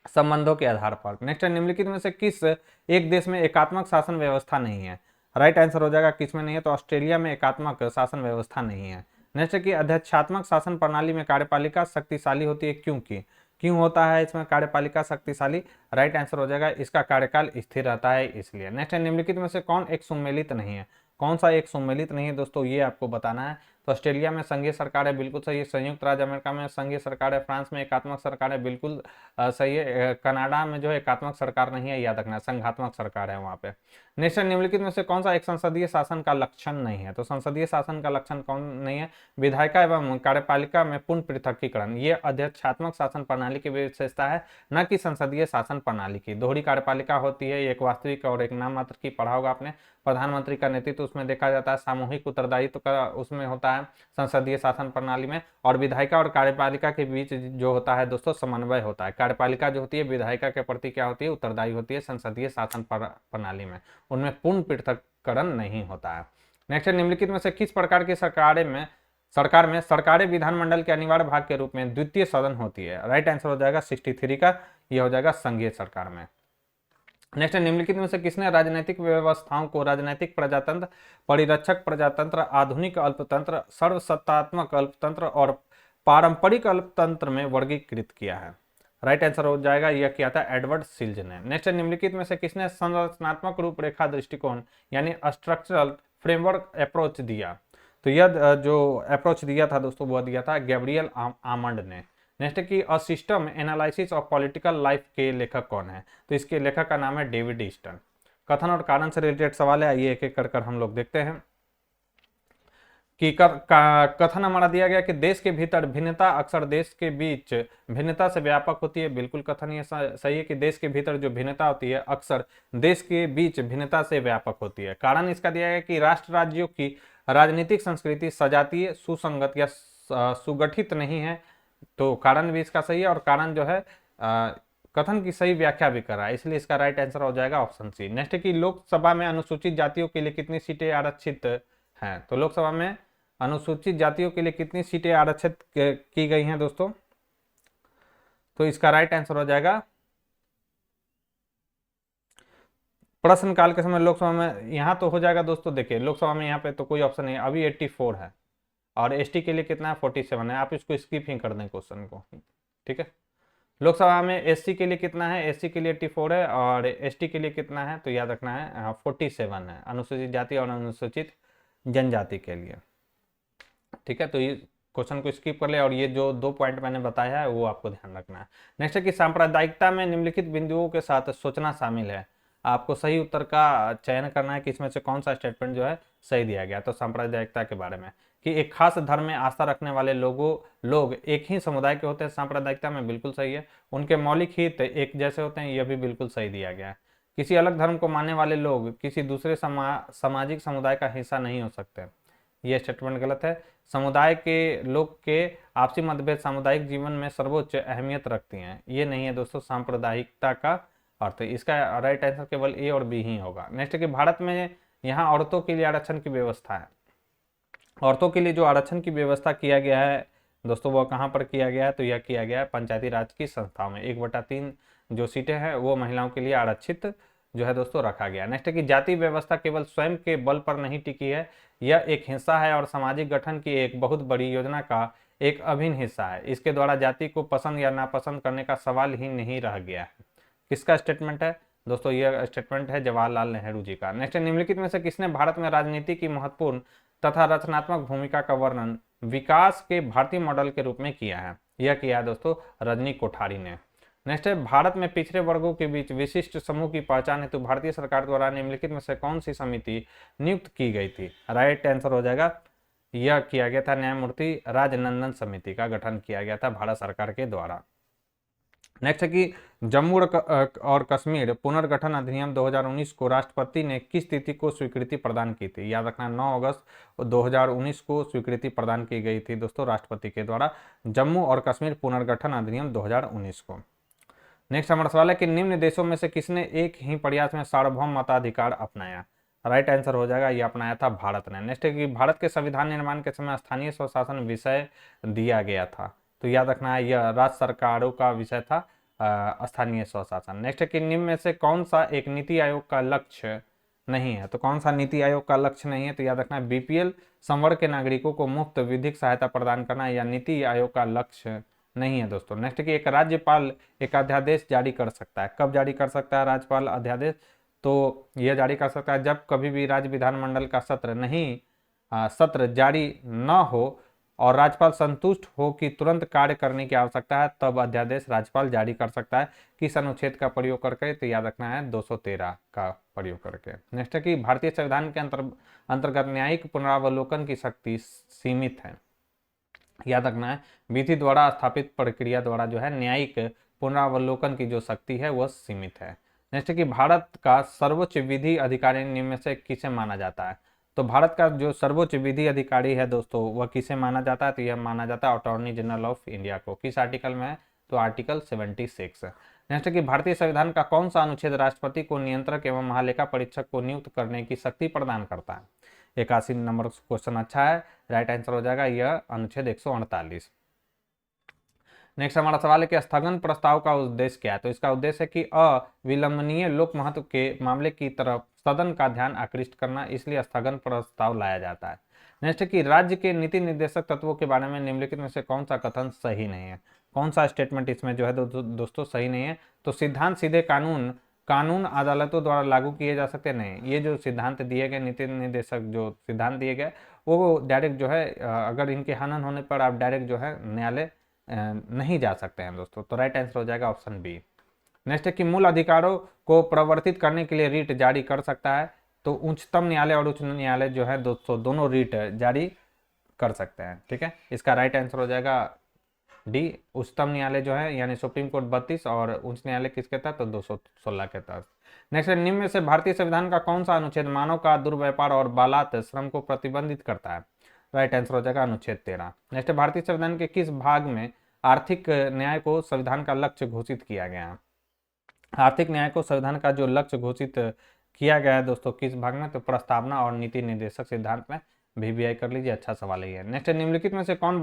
संबंधों के आधार पर। नेक्स्ट निम्नलिखित में से किस एक देश में एकात्मक शासन व्यवस्था नहीं है? राइट आंसर हो जाएगा किस में नहीं है? तो ऑस्ट्रेलिया में एकात्मक शासन व्यवस्था नहीं है। नेक्स्ट की अध्यक्षात्मक शासन प्रणाली में कार्यपालिका शक्तिशाली होती है, क्योंकि क्यों होता है इसमें कार्यपालिका शक्तिशाली? राइट आंसर हो जाएगा इसका कार्यकाल स्थिर रहता है इसलिए। नेक्स्ट निम्नलिखित में से कौन एक सुमेलित नहीं है? कौन सा एक सम्मिलित नहीं है दोस्तों, ये आपको बताना है। तो ऑस्ट्रेलिया में संघीय सरकार है, बिल्कुल सही है। संयुक्त राज्य अमेरिका में संघीय सरकार है। फ्रांस में एकात्मक सरकार है, बिल्कुल सही है। कनाडा में जो है एकात्मक सरकार नहीं है, याद रखना संघात्मक सरकार है वहां पे। नेक्स्ट निम्नलिखित में से कौन सा एक संसदीय शासन का लक्षण नहीं है? तो संसदीय शासन का लक्षण कौन नहीं है? विधायिका एवं कार्यपालिका में पूर्ण पृथकीकरण, ये अध्यक्षात्मक शासन प्रणाली की विशेषता है, न कि संसदीय शासन प्रणाली की। दोहरी कार्यपालिका होती है, एक वास्तविक और एक नाम मात्र की, पढ़ा होगा आपने। प्रधानमंत्री का नेतृत्व उसमें देखा जाता है, सामूहिक उत्तरदायित्व का उसमें होता है संसदीय शासन प्रणाली में। और विधायिका और कार्यपालिका के बीच जो होता है दोस्तों समन्वय होता है। कार्यपालिका जो होती है विधायिका के प्रति क्या होती है? उत्तरदायी होती है। संसदीय शासन प्रणाली में उनमें पूर्ण पृथक्करण नहीं होता है। नेक्स्ट निम्नलिखित में से किस प्रकार की सरकार में सरकारें विधानमंडल के अनिवार्य भाग के रूप में द्वितीय सदन होती है? राइट आंसर हो जाएगा 63 का, यह हो जाएगा संघीय सरकार में। नेक्स्ट निम्नलिखित में से किसने राजनीतिक व्यवस्थाओं को राजनीतिक प्रजातंत्र, परिरक्षक प्रजातंत्र, आधुनिक अल्पतंत्र, सर्वसत्तात्मक अल्पतंत्र और पारंपरिक अल्पतंत्र में वर्गीकृत किया है? राइट आंसर हो जाएगा यह किया था एडवर्ड सिल्ज ने। नेक्स्ट निम्नलिखित में से किसने संरचनात्मक रूपरेखा दृष्टिकोण यानी स्ट्रक्चरल फ्रेमवर्क अप्रोच दिया? तो यह जो अप्रोच दिया था दोस्तों वह दिया था गैब्रियल आमंड ने। नेक्स्ट की a system analysis of political life के लेखक कौन है? तो इसके लेखक का नाम है डेविड ईस्टन। कथन और कारण से रिलेटेड सवाल है, आइए एक एक कर हम लोग देखते हैं कि कथन हमारा दिया गया कि देश के भीतर भिन्नता अक्सर देश के बीच भिन्नता से व्यापक होती है। बिल्कुल कथन ये सही है कि देश के भीतर जो भिन्नता होती है अक्सर देश के बीच भिन्नता से व्यापक होती है। कारण इसका दिया गया कि राष्ट्र राज्यों की राजनीतिक संस्कृति सजातीय, सुसंगत या सुगठित नहीं है। तो कारण भी इसका सही है और कारण जो है कथन की सही व्याख्या भी कर रहा है, इसलिए इसका राइट आंसर हो जाएगा ऑप्शन सी। नेक्स्ट की लोकसभा में अनुसूचित जातियों के लिए कितनी सीटें आरक्षित हैं? तो लोकसभा में अनुसूचित जातियों के लिए कितनी सीटें आरक्षित की गई हैं दोस्तों? तो इसका राइट आंसर हो जाएगा प्रश्नकाल के समय लोकसभा में, यहां तो हो जाएगा दोस्तों, देखिए लोकसभा में यहाँ पे तो कोई ऑप्शन नहीं है, अभी 84 है और एसटी के लिए कितना है 47 है। आप इसको स्किप ही कर दें क्वेश्चन को, ठीक है। लोकसभा में एससी के लिए कितना है, एससी के लिए 84 है और एसटी के लिए कितना है, तो याद रखना है 47 है, अनुसूचित जाति और अनुसूचित जनजाति के लिए। ठीक है, तो ये क्वेश्चन को स्किप कर ले और ये जो 2 पॉइंट मैंने बताया है वो आपको ध्यान रखना है। नेक्स्ट है कि सांप्रदायिकता में निम्नलिखित बिंदुओं के साथ सोचना शामिल है। आपको सही उत्तर का चयन करना है कि इसमें से कौन सा स्टेटमेंट जो है सही दिया गया। तो सांप्रदायिकता के बारे में कि एक खास धर्म में आस्था रखने वाले लोग एक ही समुदाय के होते हैं, सांप्रदायिकता में बिल्कुल सही है। उनके मौलिक हित एक जैसे होते हैं, यह भी बिल्कुल सही दिया गया है। किसी अलग धर्म को मानने वाले लोग किसी दूसरे सामाजिक समुदाय का हिस्सा नहीं हो सकते, यह स्टेटमेंट गलत है। समुदाय के लोग के आपसी मतभेद सामुदायिक जीवन में सर्वोच्च अहमियत रखती हैं, ये नहीं है दोस्तों सांप्रदायिकता का अर्थ। इसका राइट आंसर केवल ए और बी ही होगा। नेक्स्ट है कि भारत में यहाँ औरतों के लिए आरक्षण की व्यवस्था है। औरतों के लिए जो आरक्षण की व्यवस्था किया गया है दोस्तों, वह कहाँ पर किया गया है, तो यह किया गया है पंचायती राज की संस्थाओं में। 1/3 जो सीटें हैं वो महिलाओं के लिए आरक्षित जो है दोस्तों रखा गया। नेक्स्ट है कि जाति व्यवस्था केवल स्वयं के बल पर नहीं टिकी है, यह एक हिस्सा है और सामाजिक गठन की एक बहुत बड़ी योजना का एक अभिन्न हिस्सा है। इसके द्वारा जाति को पसंद या नापसंद करने का सवाल ही नहीं रह गया है। किसका स्टेटमेंट है दोस्तों, यह स्टेटमेंट है जवाहरलाल नेहरू जी का। नेक्स्ट, निम्नलिखित में से किसने भारत में राजनीति की महत्वपूर्ण तथा रचनात्मक भूमिका का वर्णन विकास के भारतीय मॉडल के रूप में किया है? यह किया है दोस्तों रजनी कोठारी ने। नेक्स्ट है, भारत में पिछड़े वर्गों के बीच विशिष्ट समूह की पहचान हेतु भारतीय सरकार द्वारा निम्नलिखित में से कौन सी समिति नियुक्त की गई थी? राइट आंसर हो जाएगा, यह किया गया था न्यायमूर्ति राजनंदन समिति का गठन किया गया था भारत सरकार के द्वारा। नेक्स्ट है कि जम्मू और कश्मीर पुनर्गठन अधिनियम 2019 को राष्ट्रपति ने किस तिथि को स्वीकृति प्रदान की थी? याद रखना 9 अगस्त 2019 को स्वीकृति प्रदान की गई थी दोस्तों राष्ट्रपति के द्वारा जम्मू और कश्मीर पुनर्गठन अधिनियम 2019 को। नेक्स्ट हमारा सवाल है कि निम्न देशों में से किसने एक ही प्रयास में सार्वभौम मताधिकार अपनाया? राइट आंसर हो जाएगा, यह अपनाया था भारत ने। नेक्स्ट है कि भारत के संविधान निर्माण के समय स्थानीय स्वशासन विषय दिया गया था, तो याद रखना है यह राज्य सरकारों का विषय था स्थानीय स्वशासन। नेक्स्ट है कि निम्न में से कौन सा एक नीति आयोग का लक्ष्य नहीं है? तो कौन सा नीति आयोग का लक्ष्य नहीं है? तो याद रखना है बीपीएल संवर्ग के नागरिकों को मुफ्त विधिक सहायता प्रदान करना या नीति आयोग का लक्ष्य नहीं है दोस्तों। नेक्स्ट कि एक राज्यपाल एक अध्यादेश जारी कर सकता है। कब जारी कर सकता है राज्यपाल अध्यादेश? तो यह जारी कर सकता है जब कभी भी राज्य विधानमंडल का सत्र जारी न हो और राज्यपाल संतुष्ट हो कि तुरंत कार्य करने की आवश्यकता है, तब अध्यादेश राज्यपाल जारी कर सकता है। किस अनुच्छेद का प्रयोग करके? तो याद रखना है 213 का प्रयोग करके। नेक्स्ट है कि भारतीय संविधान के अंतर्गत न्यायिक पुनरावलोकन की शक्ति सीमित है। याद रखना है विधि द्वारा स्थापित प्रक्रिया द्वारा जो है न्यायिक पुनरावलोकन की जो शक्ति है वह सीमित है। नेक्स्ट है कि भारत का सर्वोच्च विधि अधिकारी निम्न में से किसे माना जाता है? तो भारत का जो सर्वोच्च विधि अधिकारी है दोस्तों वह किसे माना जाता है? तो यह माना जाता है अटॉर्नी जनरल ऑफ इंडिया को। किस आर्टिकल में है? तो आर्टिकल 76। नेक्स्ट है कि भारतीय संविधान का कौन सा अनुच्छेद राष्ट्रपति को नियंत्रक एवं महालेखा परीक्षक को नियुक्त करने की शक्ति प्रदान करता है? 81 नंबर क्वेश्चन अच्छा है, राइट आंसर हो जाएगा यह अनुच्छेद 148। नेक्स्ट हमारा सवाल है कि स्थगन प्रस्ताव का उद्देश्य क्या है? तो इसका उद्देश्य है कि अविलंबनीय लोक महत्व के मामले की तरफ सदन का ध्यान आकृष्ट करना, इसलिए स्थगन प्रस्ताव लाया जाता है। नेक्स्ट है कि राज्य के नीति निर्देशक तत्वों के बारे में निम्नलिखित में से कौन सा कथन सही नहीं है? कौन सा स्टेटमेंट इसमें जो है दोस्तों सही नहीं है? तो सिद्धांत सीधे कानून अदालतों द्वारा लागू किए जा सकते नहीं। ये जो सिद्धांत दिए गए नीति निर्देशक जो सिद्धांत दिए गए वो डायरेक्ट जो है अगर इनके हनन होने पर आप डायरेक्ट जो है न्यायालय नहीं जा सकते हैं दोस्तों। तो राइट आंसर हो जाएगा ऑप्शन बी। नेक्स्ट है कि मूल अधिकारों को प्रवर्तित करने के लिए रीट जारी कर सकता है? तो उच्चतम न्यायालय और उच्च न्यायालय जो है दोस्तों दोनों रीट जारी कर सकते हैं। ठीक है, इसका राइट आंसर हो जाएगा डी। उच्चतम न्यायालय जो है यानी सुप्रीम कोर्ट 32 और उच्च न्यायालय किसके तहत? तो 216 के तहत। नेक्स्ट है निम्न में से भारतीय संविधान का कौन सा अनुच्छेद मानव का दुर्व्यापार और बालात श्रम को प्रतिबंधित करता है? राइट आंसर हो जाएगा अनुच्छेद 13। नेक्स्ट भारतीय संविधान के किस भाग में आर्थिक न्याय को संविधान का लक्ष्य घोषित किया गया है? आर्थिक न्याय को संविधान का जो लक्ष्य घोषित किया गया है दोस्तों किस भाग में? तो प्रस्तावना और नीति निर्देशक सिद्धांत में। VBI कर लीजिए, अच्छा सवाल ही है। नेक्स्ट निम्नलिखित में से कौन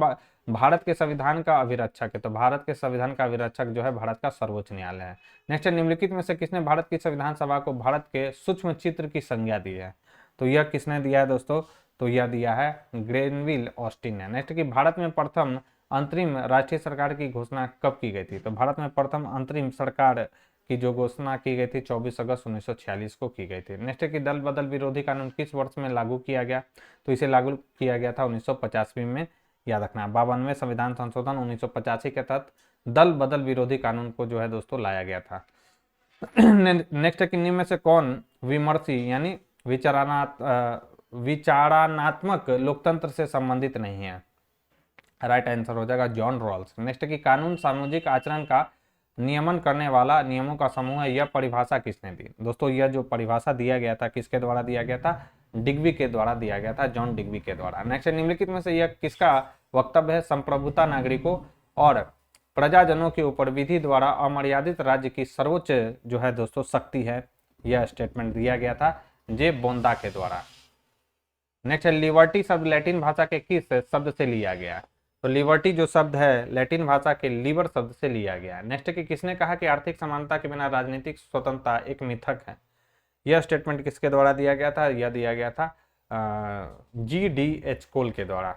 भारत के संविधान का अभिरक्षक है? तो भारत के संविधान का अभिरक्षक जो है भारत का सर्वोच्च न्यायालय है। नेक्स्ट निम्नलिखित में से किसने भारत की संविधान सभा को भारत के सूक्ष्म चित्र की संज्ञा दी है? तो यह किसने दिया है दोस्तों? तो यह दिया है ग्रेनविल ऑस्टिन ने। नेक्स्ट कि भारत में प्रथम अंतरिम राष्ट्रीय सरकार की घोषणा कब की गई थी? तो भारत में प्रथम अंतरिम सरकार की जो घोषणा की गई थी 24 अगस्त 1946 को की गई थी। नेक्स्ट है कि दल बदल विरोधी कानून किस वर्ष में लागू किया गया? तो इसे लागू किया गया था 1985 में, याद रखना। 52वें संविधान संशोधन 1985 के तहत दल बदल विरोधी कानून को जो है दोस्तों लाया गया था। नेक्स्ट है कि निम्न में से कौन विमर्शी यानी विचारात्मक लोकतंत्र से संबंधित नहीं है? राइट आंसर हो जाएगा जॉन रॉल्स। नेक्स्ट है कि कानून सामाजिक आचरण का नियमन करने वाला नियमों का समूह है, यह परिभाषा किसने दी? दोस्तों यह जो परिभाषा दिया गया था किसके द्वारा दिया गया था? डिग्बी के द्वारा दिया गया था, जॉन डिग्बी के द्वारा। नेक्स्ट निम्नलिखित में से यह किसका वक्तव्य है? संप्रभुता नागरिकों और प्रजाजनों के ऊपर विधि द्वारा अमर्यादित राज्य की सर्वोच्च जो है दोस्तों शक्ति है, यह स्टेटमेंट दिया गया था जे बोंदा के द्वारा। नेक्स्ट है लिबर्टी शब्द लैटिन भाषा के किस शब्द से लिया गया? तो लिबर्टी जो शब्द है लैटिन भाषा के लिबर शब्द से लिया गया है। नेक्स्ट कि किसने कहा कि आर्थिक समानता के बिना राजनीतिक स्वतंत्रता एक मिथक है? यह स्टेटमेंट किसके द्वारा दिया गया था? यह दिया गया था GDH कोल के द्वारा।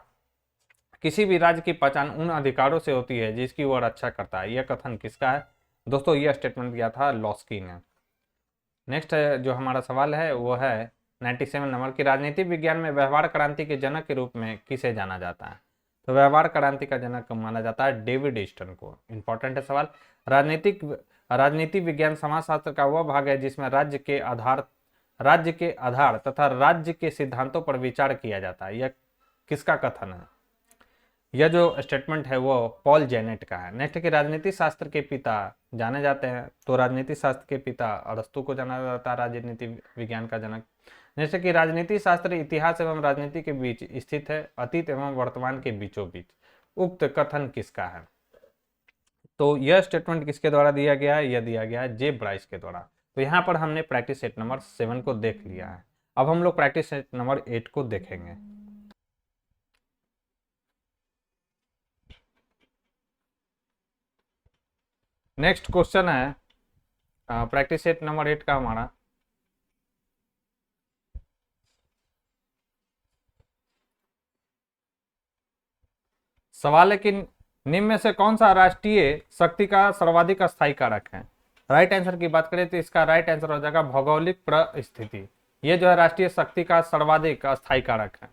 किसी भी राज्य की पहचान उन अधिकारों से होती है जिसकी वह रक्षा करता है, यह कथन किसका है? दोस्तों यह स्टेटमेंट दिया था लॉस्की ने। नेक्स्ट जो हमारा सवाल है वो है 97 नंबर की राजनीतिक विज्ञान में व्यवहार क्रांति के जनक के रूप में किसे जाना जाता है? तो व्यवहार क्रांति का जनक माना जाता है डेविड ईस्टन को। इंपॉर्टेंट है सवाल। राजनीति विज्ञान समाजशास्त्र का वह भाग है जिसमें राज्य के आधार तथा राज्य के सिद्धांतों पर विचार किया जाता है, यह किसका कथन है? यह जो स्टेटमेंट है वो पॉल जेनेट का है। नेक्स्ट कि राजनीति शास्त्र के पिता जाने जाते हैं, तो राजनीति शास्त्र के पिता अरस्तु को जाना जाता है राजनीति विज्ञान का जनक। जैसे कि राजनीति शास्त्र इतिहास एवं राजनीति के बीच स्थित है, अतीत एवं वर्तमान के बीचों बीच। उक्त कथन किसका है? तो यह स्टेटमेंट किसके द्वारा दिया गया है? यह दिया गया है जे ब्राइस के द्वारा। तो यहाँ पर हमने प्रैक्टिस सेट नंबर 7 को देख लिया है। अब हम लोग प्रैक्टिस सेट नंबर 8 को देखेंगे। नेक्स्ट क्वेश्चन है प्रैक्टिस सेट नंबर 8 का हमारा। सवाल है कि निम्न में से कौन सा राष्ट्रीय शक्ति का सर्वाधिक अस्थायी कारक है? राइट आंसर की बात करें तो इसका राइट आंसर हो जाएगा भौगोलिक परिस्थिति। ये जो है राष्ट्रीय शक्ति का सर्वाधिक अस्थायी कारक है।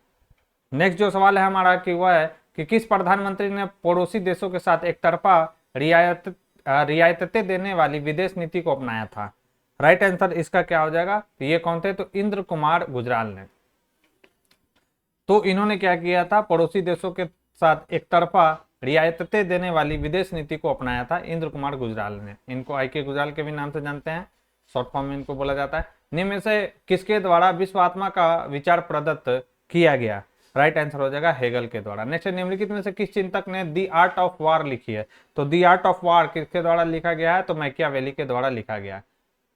नेक्स्ट जो सवाल है हमारा कि वह है कि किस प्रधानमंत्री ने पड़ोसी देशों के साथ एक तरफा रियायतें देने वाली विदेश नीति को अपनाया था? राइट आंसर इसका क्या हो जाएगा? तो ये कौन थे? तो इंद्र कुमार गुजराल ने। तो इन्होंने क्या किया था? पड़ोसी देशों के साथ एक तरफा रियायतें देने वाली विदेश नीति को अपनाया था इंद्र कुमार गुजराल ने। इनको IK गुजराल के भी नाम से जानते हैं, शॉर्ट फॉर्म में इनको बोला जाता है। निम्न में से किसके द्वारा विश्व आत्मा का विचार प्रदत्त किया गया? राइट आंसर हो जाएगा हेगल के द्वारा। नेक्स्ट निम्नलिखित में से किस चिंतक ने दी आर्ट ऑफ वार लिखी है? तो दी आर्ट ऑफ वार किसके द्वारा लिखा गया है? तो मैकियावेली के द्वारा लिखा गया है।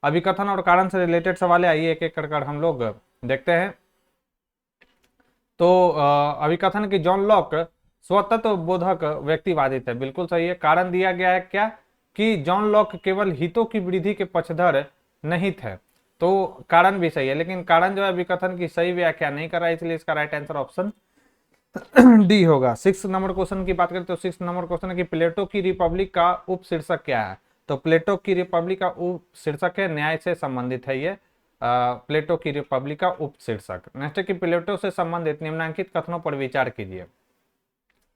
अभिकथन और कारण से रिलेटेड सवाल है, आइए एक एक कर हम लोग देखते हैं। तो अभिकथन की जॉन लॉक स्वतत्व बोधक व्यक्तिवादी थे, बिल्कुल सही है। कारण दिया गया है क्या? कि जॉन लॉक केवल हितों की वृद्धि के पक्षधर नहीं थे, तो कारण भी सही है, लेकिन कारण जो है विकथन की सही व्याख्या नहीं कर रहा है, इसलिए इसका राइट आंसर ऑप्शन डी होगा। 6 नंबर क्वेश्चन की बात करें तो 6 नंबर क्वेश्चन है कि प्लेटो की रिपब्लिक का उपशीर्षक क्या है? तो प्लेटो की रिपब्लिक का उपशीर्षक है न्याय से संबंधित है। ये प्लेटो की रिपब्लिक का उपशीर्षक। नेक्स्ट है कि प्लेटो से संबंधित निम्नलिखित कथनों पर विचार कीजिए।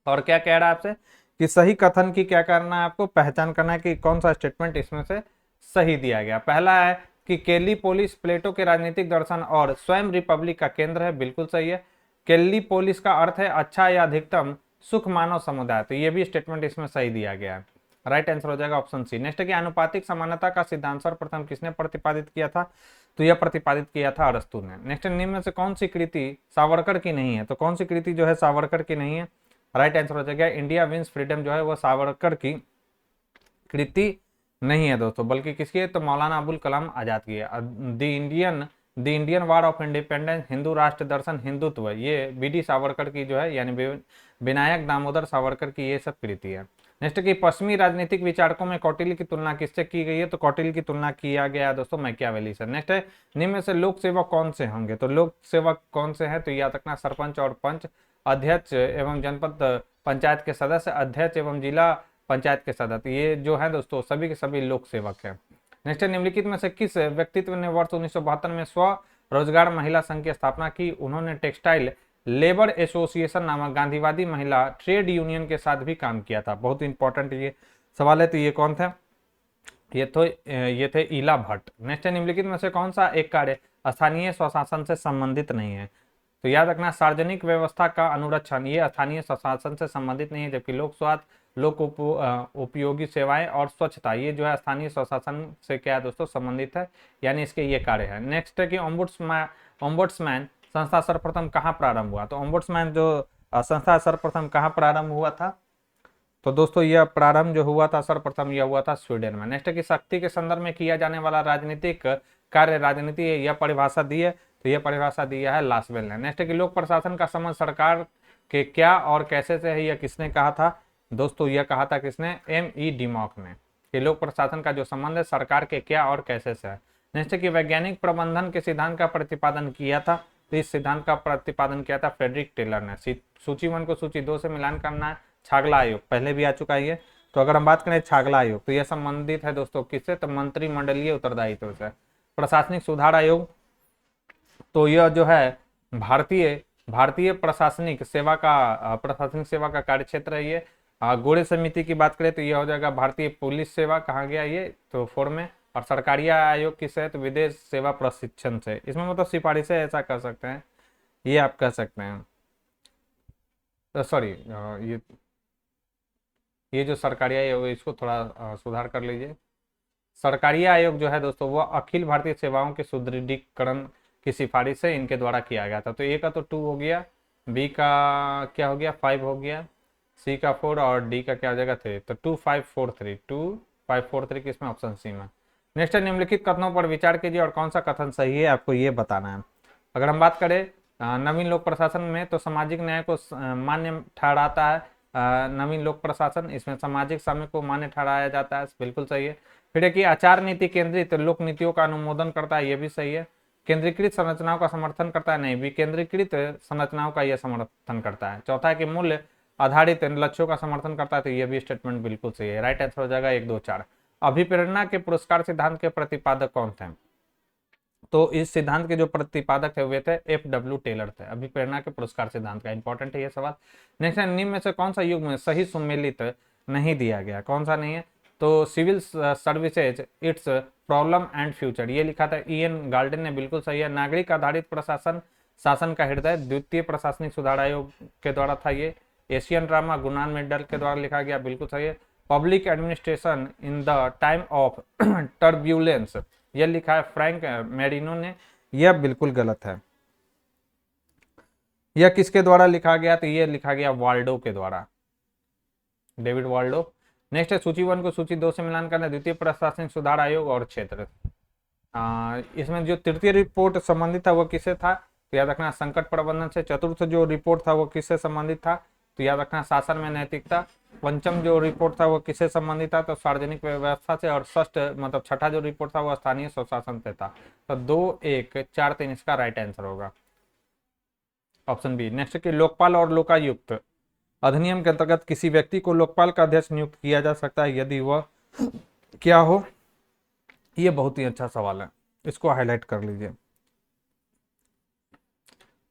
और क्या कह रहा है आपसे कि सही कथन की क्या करना है? आपको पहचान करना है कि कौन सा स्टेटमेंट इसमें से सही दिया गया। पहला है कि केल्लीपोलिस प्लेटो के राजनीतिक दर्शन और स्वयं रिपब्लिक का केंद्र है, बिल्कुल सही है। केल्लीपोलिस का अर्थ है अच्छा या अधिकतम सुख मानव समुदाय, तो ये भी स्टेटमेंट इसमें सही दिया गया है। राइट आंसर हो जाएगा ऑप्शन सी। नेक्स्ट है कि आनुपातिक समानता का सिद्धांत सर्वप्रथम किसने प्रतिपादित किया था? तो यह प्रतिपादित किया था अरस्तु ने। नेक्स्ट निम्न में से कौन सी कृति सावरकर की नहीं है? तो कौन सी कृति जो है सावरकर की नहीं है? राइट आंसर हो जाएगा इंडिया विंस फ्रीडम जो है वो सावरकर की कृति नहीं है दोस्तों, बल्कि किसकी है? तो मौलाना अबुल कलाम आजाद की है। The Indian war of independence, Hindu राष्ट्र दर्शन, हिंदुत्व, ये BD सावरकर की जो है यानी विनायक दामोदर सावरकर की ये सब कृति है। नेक्स्ट की पश्चिमी राजनीतिक विचारकों में कौटिल्य की तुलना किससे की गई है? तो कौटिल्य की तुलना किया गया है दोस्तों मैकियावेली से। नेक्स्ट है निम्न में से लोक सेवक कौन से होंगे? तो लोक सेवक कौन से हैं? तो याद रखना सरपंच और पंच, अध्यक्ष एवं जनपद पंचायत के सदस्य, अध्यक्ष एवं जिला पंचायत के सदस्य, ये जो है दोस्तों सभी के सभी लोक सेवक है। नेक्स्ट, निम्नलिखित में से किस व्यक्तित्व ने वर्ष 1972 में स्व रोजगार महिला संघ की स्थापना की? उन्होंने टेक्सटाइल लेबर एसोसिएशन नामक गांधीवादी महिला ट्रेड यूनियन के साथ भी काम किया था। बहुत इंपॉर्टेंट ये सवाल है। तो ये कौन था? ये थे इला भट्ट। नेक्स्ट, निम्नलिखित में से कौन सा एक कार्य स्थानीय स्वशासन से संबंधित नहीं है? तो याद रखना, सार्वजनिक व्यवस्था का अनुरक्षण ये स्थानीय स्वशासन से संबंधित नहीं है, जबकि लोक स्वास्थ्य, लोक उपयोगी सेवाएं और स्वच्छता ये जो है स्थानीय स्वशासन से क्या है दोस्तों संबंधित है, यानी इसके ये कार्य है। नेक्स्ट है कि ओम्बुड्समैन संस्था सर्वप्रथम कहाँ प्रारंभ हुआ? तो ओम्बुड्समैन जो संस्था सर्वप्रथम कहाँ प्रारंभ हुआ था? तो दोस्तों यह प्रारंभ जो हुआ था सर्वप्रथम यह हुआ था स्वीडन में। नेक्स्ट है कि शक्ति के संदर्भ में किया जाने वाला राजनीतिक कार्य राजनीति है, यह परिभाषा दी है, तो यह परिभाषा दिया है लासवेल ने। नेक्स्ट है कि लोक प्रशासन का संबंध सरकार के क्या और कैसे से है, यह किसने कहा था? दोस्तों यह कहा था किसने? M.E. डिमॉक ने, कि लोक प्रशासन का जो संबंध है सरकार के क्या और कैसे से है। नेक्स्ट है कि वैज्ञानिक प्रबंधन के सिद्धांत का प्रतिपादन किया था, तो इस सिद्धांत का प्रतिपादन किया था फ्रेडरिक टेलर ने। सूची 1 को सूची 2 से मिलान करना है। छागला आयोग पहले भी आ चुका है ये। तो अगर हम बात करें छागला आयोग, तो यह संबंधित है दोस्तों किससे? तो मंत्रिमंडलीय उत्तरदायित्व से। प्रशासनिक सुधार आयोग, तो यह जो है भारतीय प्रशासनिक सेवा का कार्य क्षेत्र है ये। गोड़े समिति की बात करें तो यह हो जाएगा भारतीय पुलिस सेवा, कहाँ गया ये? तो 4 में। और सरकारी आयोग किससे है? तो विदेश सेवा प्रशिक्षण से। इसमें मतलब सिफारिशें ऐसा कर सकते हैं, ये आप कह सकते हैं। तो सॉरी, ये जो सरकारी आयोग है इसको थोड़ा सुधार कर लीजिए। सरकारी आयोग जो है दोस्तों वो अखिल भारतीय सेवाओं के सुदृढ़ीकरण की सिफारिश से इनके द्वारा किया गया था। तो ए का तो 2 हो गया, बी का क्या हो गया? 5 हो गया, सी का 4 और डी का क्या हो जाएगा? 3। तो 2543 किसमें? ऑप्शन सी में। नेक्स्ट है, निम्नलिखित कथनों पर विचार कीजिए और कौन सा कथन सही है आपको ये बताना है। अगर हम बात करें नवीन लोक प्रशासन में, तो सामाजिक न्याय को मान्य ठहराता है नवीन लोक प्रशासन, इसमें सामाजिक साम्य को मान्य ठहराया जाता है, बिल्कुल सही है। फिर है कि आचार नीति केंद्रित लोक नीतियों का अनुमोदन करता है, यह भी सही है। केंद्रीकृत संरचनाओं का समर्थन करता है, नहीं, विकेंद्रीकृत संरचनाओं का यह समर्थन करता है। चौथा है कि मूल्य आधारित लक्ष्यों का समर्थन करता है, तो यह भी स्टेटमेंट बिल्कुल सही है। राइट आंसर हो जाएगा 1, 2, 4। अभिप्रेरणा के पुरस्कार सिद्धांत के प्रतिपादक कौन थे? तो इस सिद्धांत के जो प्रतिपादक थे वे थे FW टेलर थे। अभिप्रेरणा के पुरस्कार सिद्धांत का इंपॉर्टेंट है ये सवाल। नेक्स्ट है, निम्न में से कौन सा युग में सही सुमेलित नहीं दिया गया? कौन सा नहीं है? तो civil services its problem and future, ये लिखा था EN गार्डन ने, बिल्कुल सही है। नागरिक आधारित प्रशासन शासन का हृदय द्वितीय प्रशासनिक सुधार आयोग के द्वारा था ये। एशियन ड्रामा गुनान मेडल के द्वारा लिखा गया, बिल्कुल सही है। Public administration in the time of turbulence, यह लिखा है फ्रैंक मेरिनो ने, यह बिल्कुल गलत है। यह किसके द्वारा लिखा गया? तो यह लिखा गया वाल्डो के द्वारा, डेविड वाल्डो। नेक्स्ट है, सूची 1 को सूची 2 से मिलान करना, द्वितीय प्रशासनिक सुधार आयोग और क्षेत्र। इसमें जो तृतीय रिपोर्ट संबंधित था वो किससे था? तो याद रखना संकट प्रबंधन से। चतुर्थ जो रिपोर्ट था वो किससे संबंधित था? तो याद रखना शासन में नैतिकता। पंचम जो रिपोर्ट था वो किससे संबंधित था? तो सार्वजनिक व्यवस्था से। और षष्ठ मतलब छठा जो रिपोर्ट था वो स्थानीय स्वशासन से था। तो 2, 1, 4, 3 इसका राइट आंसर होगा ऑप्शन बी। नेक्स्ट कि लोकपाल और लोकायुक्त अधिनियम के अंतर्गत किसी व्यक्ति को लोकपाल का अध्यक्ष नियुक्त किया जा सकता है यदि वह क्या हो? ये बहुत ही अच्छा सवाल है, इसको हाईलाइट कर लीजिए।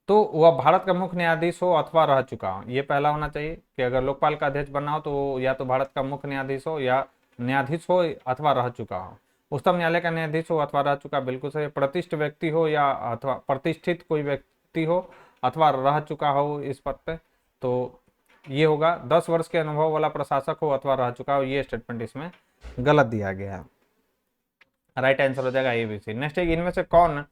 तो वह भारत का मुख्य न्यायाधीश हो अथवा रह चुका हो, ये पहला होना चाहिए कि अगर लोकपाल का अध्यक्ष बनना हो तो या तो भारत का मुख्य न्यायाधीश हो या न्यायाधीश हो अथवा रह चुका हो। उच्चतम न्यायालय का न्यायाधीश हो अथवा रह चुका, बिल्कुल सही। प्रतिष्ठित व्यक्ति हो या अथवा प्रतिष्ठित कोई व्यक्ति हो अथवा रह चुका हो इस पद पे, तो ये होगा। 10 वर्ष के अनुभव वाला प्रशासक हो अथवा रह चुका हो, ये स्टेटमेंट इसमें गलत दिया गया है। राइट आंसर हो जाएगा ABC। नेक्स्ट है, इनमें से कौन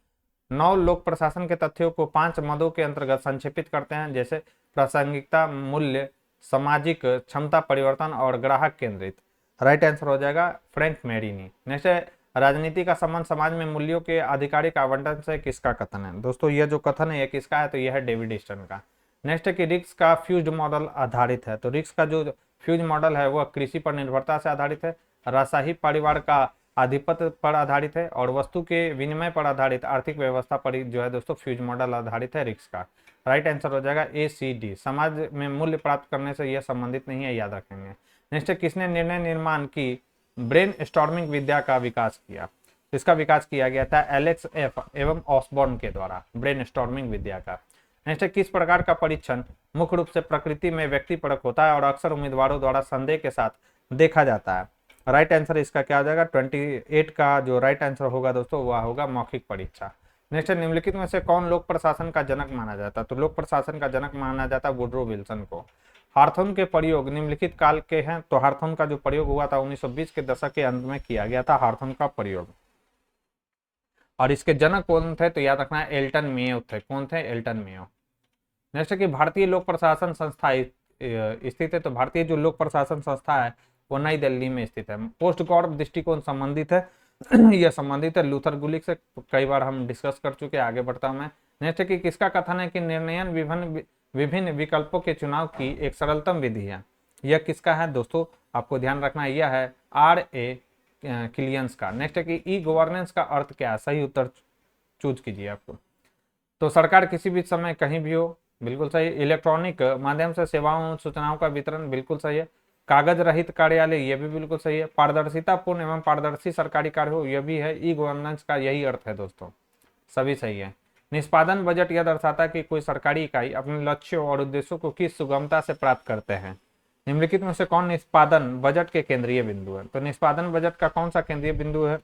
9 लोक प्रशासन के तथ्यों को 5 मदों के अंतर्गत संक्षेपित करते हैं? जैसे प्रासंगिकता, मूल्य, सामाजिक क्षमता, परिवर्तन और ग्राहक केंद्रित। राइट आंसर हो जाएगा फ्रैंक मेरिनी। नेक्स्ट है, राजनीति का संबंध समाज में मूल्यों के आधिकारिक आवंटन से किसका कथन है? दोस्तों यह जो कथन है यह किसका है? तो यह है डेविड ईस्टन का। नेक्स्ट है कि रिक्स का फ्यूज मॉडल आधारित है, तो रिक्स का जो फ्यूज मॉडल है वह कृषि पर निर्भरता से आधारित है। राजशाही परिवार का आधिपत्य पर आधारित है, और वस्तु के विनिमय पर आधारित आर्थिक व्यवस्था पर जो है दोस्तों फ्यूज मॉडल आधारित है रिक्स का। राइट आंसर हो जाएगा ए सी डी। समाज में मूल्य प्राप्त करने से यह संबंधित नहीं है, याद रखेंगे। नेक्स्ट, किसने निर्णय निर्माण की ब्रेन स्टॉर्मिंग विद्या का विकास किया? इसका विकास किया गया था एलेक्स एफ एवं ऑसबॉर्न के द्वारा, ब्रेन स्टॉर्मिंग विद्या का। नेक्स्ट, किस प्रकार का परीक्षण मुख्य रूप से प्रकृति में व्यक्तिपरक होता है और अक्सर उम्मीदवारों द्वारा संदेह के साथ देखा जाता है? राइट आंसर इसका क्या हो जाएगा? 28 का जो राइट आंसर होगा दोस्तों वह होगा मौखिक परीक्षा। नेक्स्ट, निम्नलिखित में से कौन लोक प्रशासन का जनक माना जाता है? तो लोक प्रशासन का जनक माना जाता है वुड्रो विल्सन को। हार्थोन के प्रयोग निम्नलिखित काल के हैं, तो हार्थोन का जो प्रयोग हुआ था 1920 के दशक के अंत में किया गया था हार्थोन का प्रयोग। और इसके जनक कौन थे? तो याद रखना है एल्टन मेयो थे। कौन थे? Elton Mayo. नेक्स्ट कि भारतीय लोक प्रशासन संस्था स्थित है, तो भारतीय जो लोक प्रशासन संस्था है वो नई दिल्ली में स्थित है। पोस्ट गौरव दृष्टिकोण संबंधित है यह संबंधित है लूथर गुलिक से, कई बार हम डिस्कस कर चुके हैं, आगे बढ़ता हूं मैं। नेक्स्ट कि किसका कथन है कि निर्णयन विभिन्न विकल्पों के चुनाव की एक सरलतम विधि है? यह किसका है दोस्तों? आपको ध्यान रखना है, यह है R.A. किलियंस का। नेक्स्ट है कि ई गवर्नेंस का अर्थ क्या है? सही उत्तर चूज कीजिए आपको। तो सरकार किसी भी समय कहीं भी हो, बिल्कुल सही। इलेक्ट्रॉनिक माध्यम से सेवाओं सूचनाओं का वितरण, बिल्कुल सही है। कागज रहित कार्यालय, यह भी बिल्कुल सही है। पारदर्शिता पूर्ण एवं पारदर्शी सरकारी कार्य हो, यह भी है। ई गवर्नेंस का यही अर्थ है दोस्तों, सभी सही है। निष्पादन बजट यह दर्शाता है कि कोई सरकारी इकाई अपने लक्ष्यों और उद्देश्यों को किस सुगमता से प्राप्त करते हैं। निम्नलिखित में से कौन निष्पादन बजट के केंद्रीय बिंदु है? तो निष्पादन बजट का कौन सा केंद्रीय बिंदु है?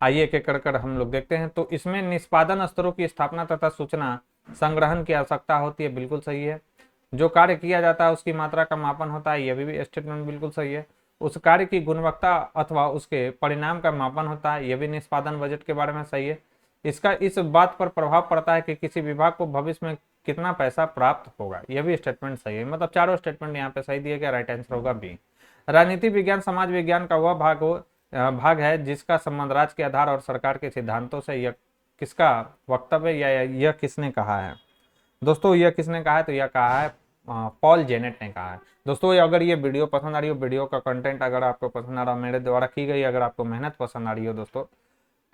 आइए एक एक कर हम लोग देखते हैं। तो इसमें निष्पादन स्तरों की स्थापना तथा सूचना संग्रहण की आवश्यकता होती है, बिल्कुल सही है। जो कार्य किया जाता है उसकी मात्रा का मापन होता है, यह भी स्टेटमेंट बिल्कुल सही है। उस कार्य की गुणवत्ता अथवा उसके परिणाम का मापन होता है, यह भी निष्पादन बजट के बारे में सही है। इसका इस बात पर प्रभाव पड़ता है कि किसी विभाग को भविष्य में कितना पैसा प्राप्त होगा, यह भी स्टेटमेंट सही है। मतलब चारों स्टेटमेंट यहाँ पे सही दिए गया, राइट आंसर होगा बी। राजनीति विज्ञान समाज विज्ञान का वह भाग है जिसका संबंध राज्य के आधार और सरकार के सिद्धांतों से। यह किसका वक्तव्य या यह किसने कहा है दोस्तों? यह किसने कहा है? तो यह कहा है पॉल जेनेट ने कहा है। दोस्तों अगर ये वीडियो पसंद आ रही हो, वीडियो का कंटेंट अगर आपको पसंद आ रहा हो, मेरे द्वारा की गई अगर आपको मेहनत पसंद आ रही हो दोस्तों,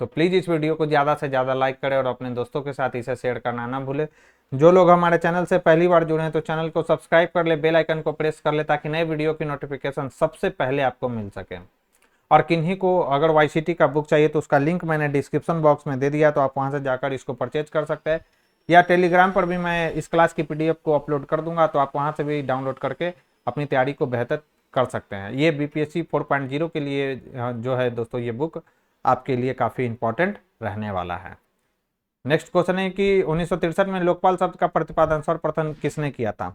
तो प्लीज़ इस वीडियो को ज़्यादा से ज़्यादा लाइक करें और अपने दोस्तों के साथ इसे शेयर करना ना भूले। जो लोग हमारे चैनल से पहली बार जुड़े हैं तो चैनल को सब्सक्राइब कर ले, बेल आइकन को प्रेस कर ले, ताकि नए वीडियो की नोटिफिकेशन सबसे पहले आपको मिल सके। और किन्हीं को अगर YCT का बुक चाहिए तो उसका लिंक मैंने डिस्क्रिप्शन बॉक्स में दे दिया, तो आप वहाँ से जाकर इसको परचेज कर सकते हैं, या टेलीग्राम पर भी मैं इस क्लास की PDF को अपलोड कर दूंगा, तो आप वहाँ से भी डाउनलोड करके अपनी तैयारी को बेहतर कर सकते हैं। ये BPSC 4.0 के लिए जो है दोस्तों ये बुक आपके लिए काफ़ी इंपॉर्टेंट रहने वाला है। नेक्स्ट क्वेश्चन है कि 1963 में लोकपाल शब्द का प्रतिपादन सर्वप्रथम किसने किया था?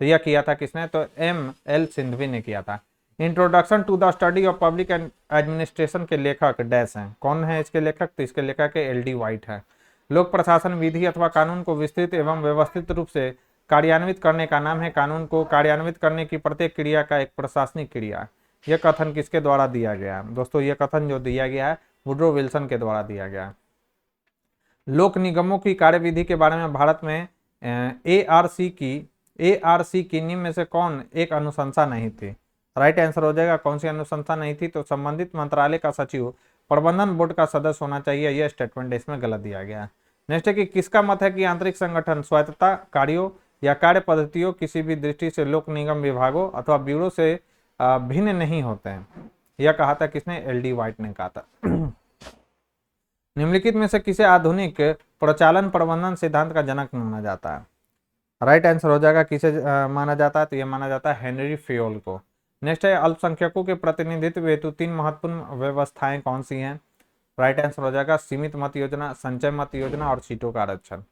तो यह किया था किसने? तो M.L. सिंघवी ने किया था। Introduction to the study of public administration के लेखक डैश हैं। कौन है इसके लेखक? तो इसके लेखक L.D. वाइट है। लोक प्रशासन विधि अथवा कानून को विस्तृत एवं व्यवस्थित रूप से कार्यान्वित करने का नाम है। कानून को कार्यान्वित करने की प्रत्येक क्रिया का एक प्रशासनिक क्रिया। यह कथन किसके द्वारा दिया गया? दोस्तों यह कथन जो दिया गया है वुड्रो विल्सन के द्वारा दिया गया। लोक निगमों की कार्यविधि के बारे में भारत में ARC की निम्न में से कौन एक अनुशंसा नहीं थी? राइट आंसर हो जाएगा कौन सी अनुशंसा नहीं थी? तो संबंधित मंत्रालय का सचिव प्रबंधन बोर्ड का सदस्य होना चाहिए, यह स्टेटमेंट इसमें गलत दिया गया है। नेक्स्ट है कि किसका मत है कि आंतरिक संगठन स्वायत्तता कार्यों या कार्य पद्धतियों किसी भी दृष्टि से लोक निगम विभागों अथवा ब्यूरो से भिन्न नहीं होते हैं? यह कहा था किसने? L.D. वाइट ने कहा था। निम्नलिखित में से किसे आधुनिक प्रचालन प्रबंधन सिद्धांत का जनक माना जाता है? राइट आंसर हो जाएगा किसे माना जाता है? तो यह माना जाता है हेनरी फेयोल को। नेक्स्ट है अल्पसंख्यकों के प्रतिनिधित्व हेतु 3 महत्वपूर्ण व्यवस्थाएं कौन सी हैं? राइट आंसर हो जाएगा सीमित मत योजना, संचय मत योजना और सीटों का आरक्षण।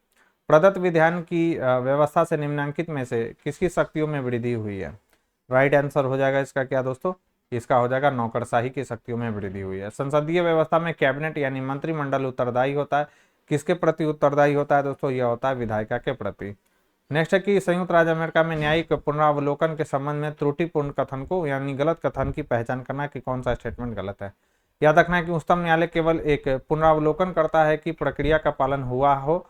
प्रदत्त विधान की व्यवस्था से निम्नलिखित में से किसकी शक्तियों में वृद्धि हुई है? राइट आंसर हो जाएगा इसका क्या दोस्तों? इसका हो जाएगा नौकरशाही की शक्तियों में वृद्धि हुई है। संसदीय व्यवस्था में कैबिनेट यानी मंत्रिमंडल उत्तरदायी होता है। किसके प्रति उत्तरदायी होता है दोस्तों? यह होता है विधायिका के प्रति। नेक्स्ट है कि संयुक्त राज्य अमेरिका में न्यायिक पुनरावलोकन के संबंध में त्रुटिपूर्ण कथन को यानी गलत कथन की पहचान करना कि कौन सा स्टेटमेंट गलत है। याद रखना है कि उच्चतम न्यायालय केवल एक पुनरावलोकन करता है कि प्रक्रिया का पालन हुआ हो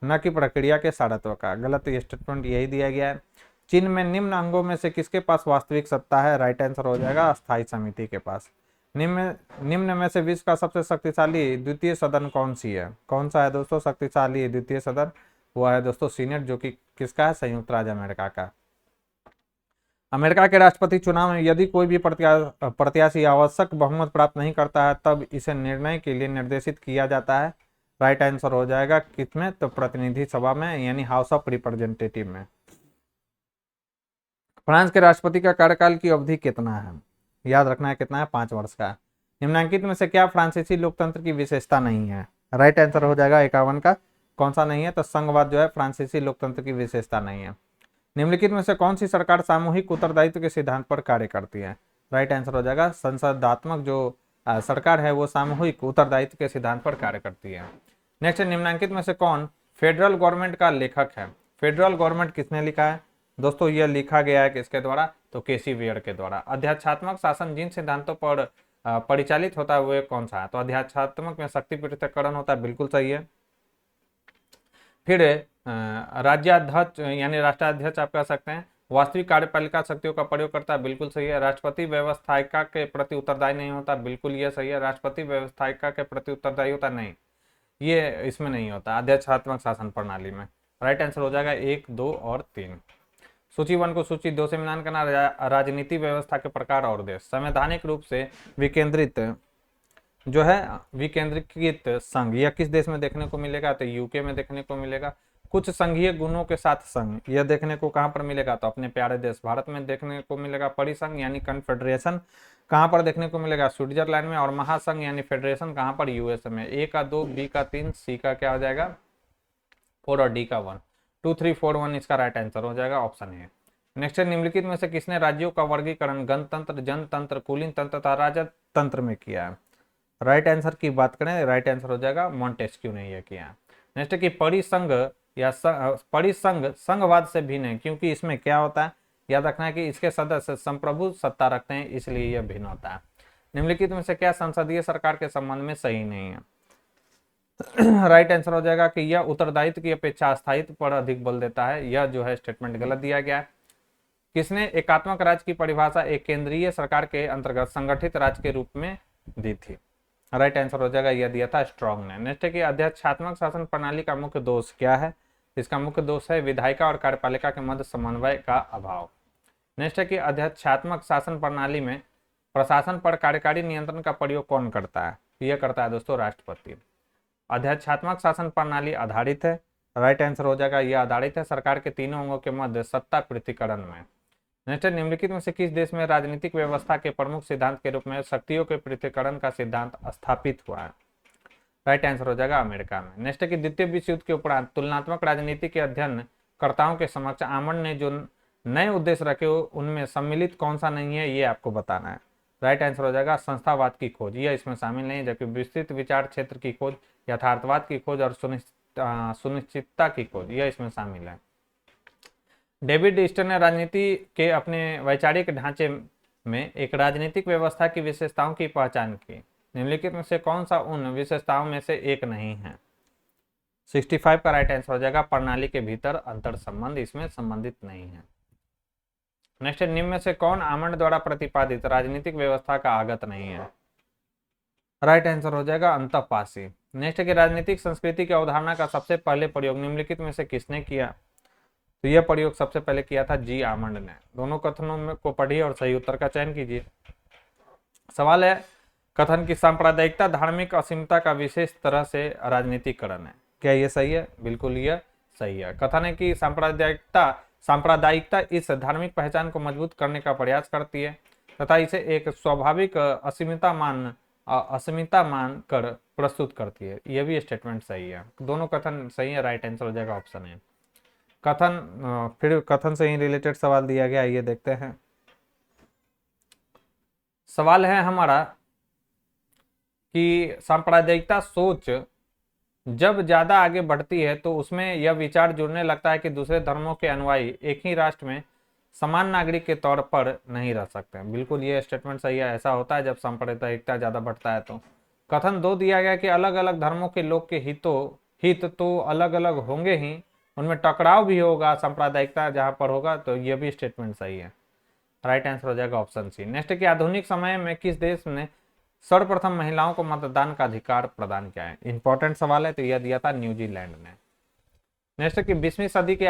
न कि प्रक्रिया के सारत्व का। गलत स्टेटमेंट यही दिया गया है। चीन में निम्न अंगों में से किसके पास वास्तविक सत्ता है? राइट आंसर हो जाएगा अस्थायी समिति के पास। निम्न में से विश्व का सबसे शक्तिशाली द्वितीय सदन कौन सी है? कौन सा है दोस्तों शक्तिशाली द्वितीय सदन? वो है दोस्तों सीनेट, जो कि किसका है? संयुक्त राज्य अमेरिका का। अमेरिका के राष्ट्रपति चुनाव में यदि कोई भी प्रत्याशी आवश्यक बहुमत प्राप्त नहीं करता है तब इसे निर्णय के लिए निर्देशित किया जाता है। राइट आंसर हो जाएगा किसमें? तो प्रतिनिधि सभा में, यानी हाउस ऑफ रिप्रेजेंटेटिव में। फ्रांस के राष्ट्रपति का कार्यकाल की अवधि कितना है? याद रखना है कितना है? 5 वर्ष का। निम्नलिखित में से क्या फ्रांसीसी लोकतंत्र की विशेषता नहीं है? राइट आंसर हो जाएगा 51 का। कौन सा नहीं है? तो संघवाद जो है फ्रांसीसी लोकतंत्र की विशेषता नहीं है। निम्नलिखित में से कौन सी सरकार सामूहिक उत्तरदायित्व के सिद्धांत पर कार्य करती है? राइट आंसर हो जाएगा संसदात्मक जो सरकार है वो सामूहिक उत्तरदायित्व के सिद्धांत पर कार्य करती है। नेक्स्ट, निम्नलिखित में से कौन फेडरल गवर्नमेंट का लेखक है? फेडरल गवर्नमेंट किसने लिखा है दोस्तों? यह लिखा गया है किसके द्वारा? तो केसी वेयर के द्वारा। अध्यात्मात्मक शासन जिन सिद्धांतों पर परिचालित होता है वो कौन सा है? तो अध्यात्मात्मक में शक्ति पृथक्करण होता है, बिल्कुल सही है। फिर राज्याध्यक्ष यानी राष्ट्राध्यक्ष आप कह सकते हैं, वास्तविक कार्यपालिका शक्तियों का प्रयोग करता है, बिल्कुल सही है। राष्ट्रपति व्यवस्थायिका के प्रति उत्तरदायी नहीं होता, बिल्कुल ये सही है। राष्ट्रपति व्यवस्थायिका के प्रति उत्तरदायी होता नहीं, ये इसमें नहीं होता अध्यक्षात्मक शासन प्रणाली में। राइट आंसर हो जाएगा 1, 2 और 3। सूची 1 को सूची 2 से मिलान करना। राजनीति व्यवस्था के प्रकार और देश। संवैधानिक रूप से विकेंद्रित जो है विकेंद्रीकृत संघ, यह किस देश में देखने को मिलेगा? तो यूके में देखने को मिलेगा। कुछ संघीय गुणों के साथ संघ, यह देखने को कहां पर मिलेगा? तो अपने प्यारे देश भारत में देखने को मिलेगा। परिसंघ यानी कन्फेडरेशन कहां पर देखने को मिलेगा? स्विट्जरलैंड में। और महासंघ यानी फेडरेशन कहां पर? यूएसए में। ए का 2, बी का 3, सी का क्या हो जाएगा? 4 और डी का 1। 2, 3, 4, 1 इसका राइट आंसर हो जाएगा ऑप्शन ए। नेक्स्ट है, निम्नलिखित में से किसने राज्यों का वर्गीकरण गणतंत्र, जनतंत्र, कुलीन तंत्र तथा राजतंत्र में किया है? राइट आंसर की बात करें, राइट आंसर हो जाएगा मॉन्टेस्क्यू ने यह किया। नेक्स्ट है कि परिसंघ या परिसंघ संघवाद से भिन्न है क्योंकि इसमें क्या होता है? याद रखना है कि इसके सदस्य संप्रभु सत्ता रखते हैं, इसलिए यह भिन्न होता है। निम्नलिखित में से क्या संसदीय सरकार के संबंध में सही नहीं है? राइट आंसर हो जाएगा कि यह उत्तरदायित्व की अपेक्षा स्थायित्व पर अधिक बल देता है। यह जो है स्टेटमेंट गलत दिया गया है। किसने एकात्मक राज्य की परिभाषा एक केंद्रीय सरकार के अंतर्गत संगठित राज्य के रूप में दी थी? राइट आंसर हो जाएगा, यह दिया था स्ट्रॉन्ग ने। नेक्स्ट है कि अध्यक्षात्मक शासन प्रणाली का मुख्य दोष क्या है? इसका मुख्य दोष है विधायिका और कार्यपालिका के मध्य समन्वय का अभाव। नेक्स्ट है कि अध्यक्षात्मक शासन प्रणाली में प्रशासन पर कार्यकारी नियंत्रण का प्रयोग कौन करता है? यह करता है दोस्तों राष्ट्रपति। अध्यक्षात्मक शासन प्रणाली आधारित है। राइट आंसर हो जाएगा यह आधारित है सरकार के तीनों अंगों के मध्य सत्ता पृथक्करण में। नेक्स्ट, निम्नलिखित में से किस देश में राजनीतिक व्यवस्था के प्रमुख सिद्धांत के रूप में शक्तियों के पृथक्करण का सिद्धांत स्थापित हुआ है? राइट आंसर हो जाएगा अमेरिका में। नेक्स्ट है कि द्वितीय विश्व युद्ध के उपरांत तुलनात्मक राजनीति के अध्ययन कर्ताओं के समक्ष आमंड ने जो नए उद्देश्य रखे उनमें सम्मिलित कौन सा नहीं है, ये आपको बताना है। राइट आंसर हो जाएगा संस्थावाद की खोज, यह इसमें शामिल नहीं है। जबकि विस्तृत विचार क्षेत्र की खोज, यथार्थवाद की खोज और सुनिश्चितता की खोज, यह इसमें शामिल है। डेविड ईस्टर ने राजनीति के अपने वैचारिक ढांचे में एक राजनीतिक व्यवस्था की विशेषताओं की पहचान की। निम्नलिखित में से कौन सा उन विशेषताओं में से एक नहीं है? 65 का राइट आंसर हो जाएगा प्रणाली के भीतर अंतर संबंध इसमें संबंधित नहीं है। नेक्स्ट, निम्न में से कौन आमंड द्वारा प्रतिपादित राजनीतिक व्यवस्था का आगत नहीं है? राइट आंसर हो जाएगा अंतःपाशी। नेक्स्ट है कि राजनीतिक संस्कृति की अवधारणा का सबसे पहले प्रयोग निम्नलिखित में से किसने किया? तो यह प्रयोग सबसे पहले किया था जी आमंड ने। दोनों कथनों में को पढ़िए और सही उत्तर का चयन कीजिए। सवाल है, कथन की सांप्रदायिकता धार्मिक असीमता का विशेष तरह से राजनीतिकरण है, क्या यह सही है? बिल्कुल यह सही है। कथन है कि सांप्रदायिकता इस धार्मिक पहचान को मजबूत करने का प्रयास करती है तथा इसे एक स्वाभाविक अस्मिता मान कर प्रस्तुत करती है। यह भी स्टेटमेंट सही है। दोनों कथन सही है, राइट आंसर हो जाएगा ऑप्शन है। फिर कथन से ही रिलेटेड सवाल दिया गया, ये देखते हैं। सवाल है हमारा कि सांप्रदायिकता सोच जब ज्यादा आगे बढ़ती है तो उसमें यह विचार जुड़ने लगता है कि दूसरे धर्मों के अनुयायी एक ही राष्ट्र में समान नागरिक के तौर पर नहीं रह सकते। बिल्कुल ये स्टेटमेंट सही है, ऐसा होता है जब सांप्रदायिकता ज्यादा बढ़ता है तो। कथन 2 दिया गया कि अलग अलग धर्मों के लोग के हित तो अलग अलग होंगे ही, उनमें टकराव भी होगा, सांप्रदायिकता जहां पर होगा, तो ये भी स्टेटमेंट सही है। राइट आंसर हो जाएगा ऑप्शन सी। नेक्स्ट है कि आधुनिक समय में किस देश ने सर्वप्रथम महिलाओं को मतदान का अधिकार प्रदान किया है? इंपॉर्टेंट सवाल है, तो यह दिया था न्यूजीलैंड ने। नेक्स्ट है कि 20वीं सदी के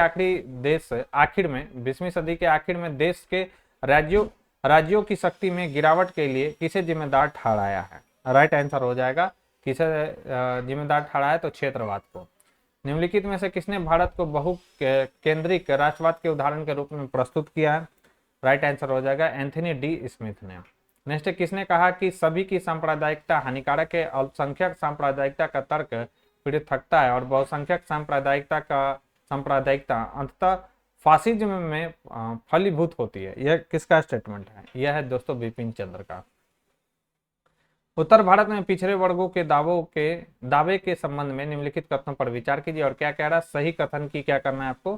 आखिर में देश के राज्यों की शक्ति में गिरावट के लिए किसे जिम्मेदार ठहराया है? राइट आंसर हो जाएगा किसे जिम्मेदार ठहराया, तो क्षेत्रवाद को। निम्नलिखित में से किसने भारत को बहु केंद्रिक राष्ट्रवाद के उदाहरण के रूप में प्रस्तुत किया है? राइट आंसर हो जाएगा एंथनी डी स्मिथ ने। नेक्स्ट, किसने कहा कि सभी की सांप्रदायिकता हानिकारक है? अल्पसंख्यक सांप्रदायिकता का तर्क पृथकता है और बहुसंख्यक सांप्रदायिकता अंततः फासिज्म में फलीभूत होती है। यह किसका स्टेटमेंट है? यह है दोस्तों बिपिन चंद्र का। उत्तर भारत में पिछड़े वर्गों के दावे के संबंध में निम्नलिखित कथनों पर विचार कीजिए। और क्या कह रहा है? सही कथन की क्या करना है आपको?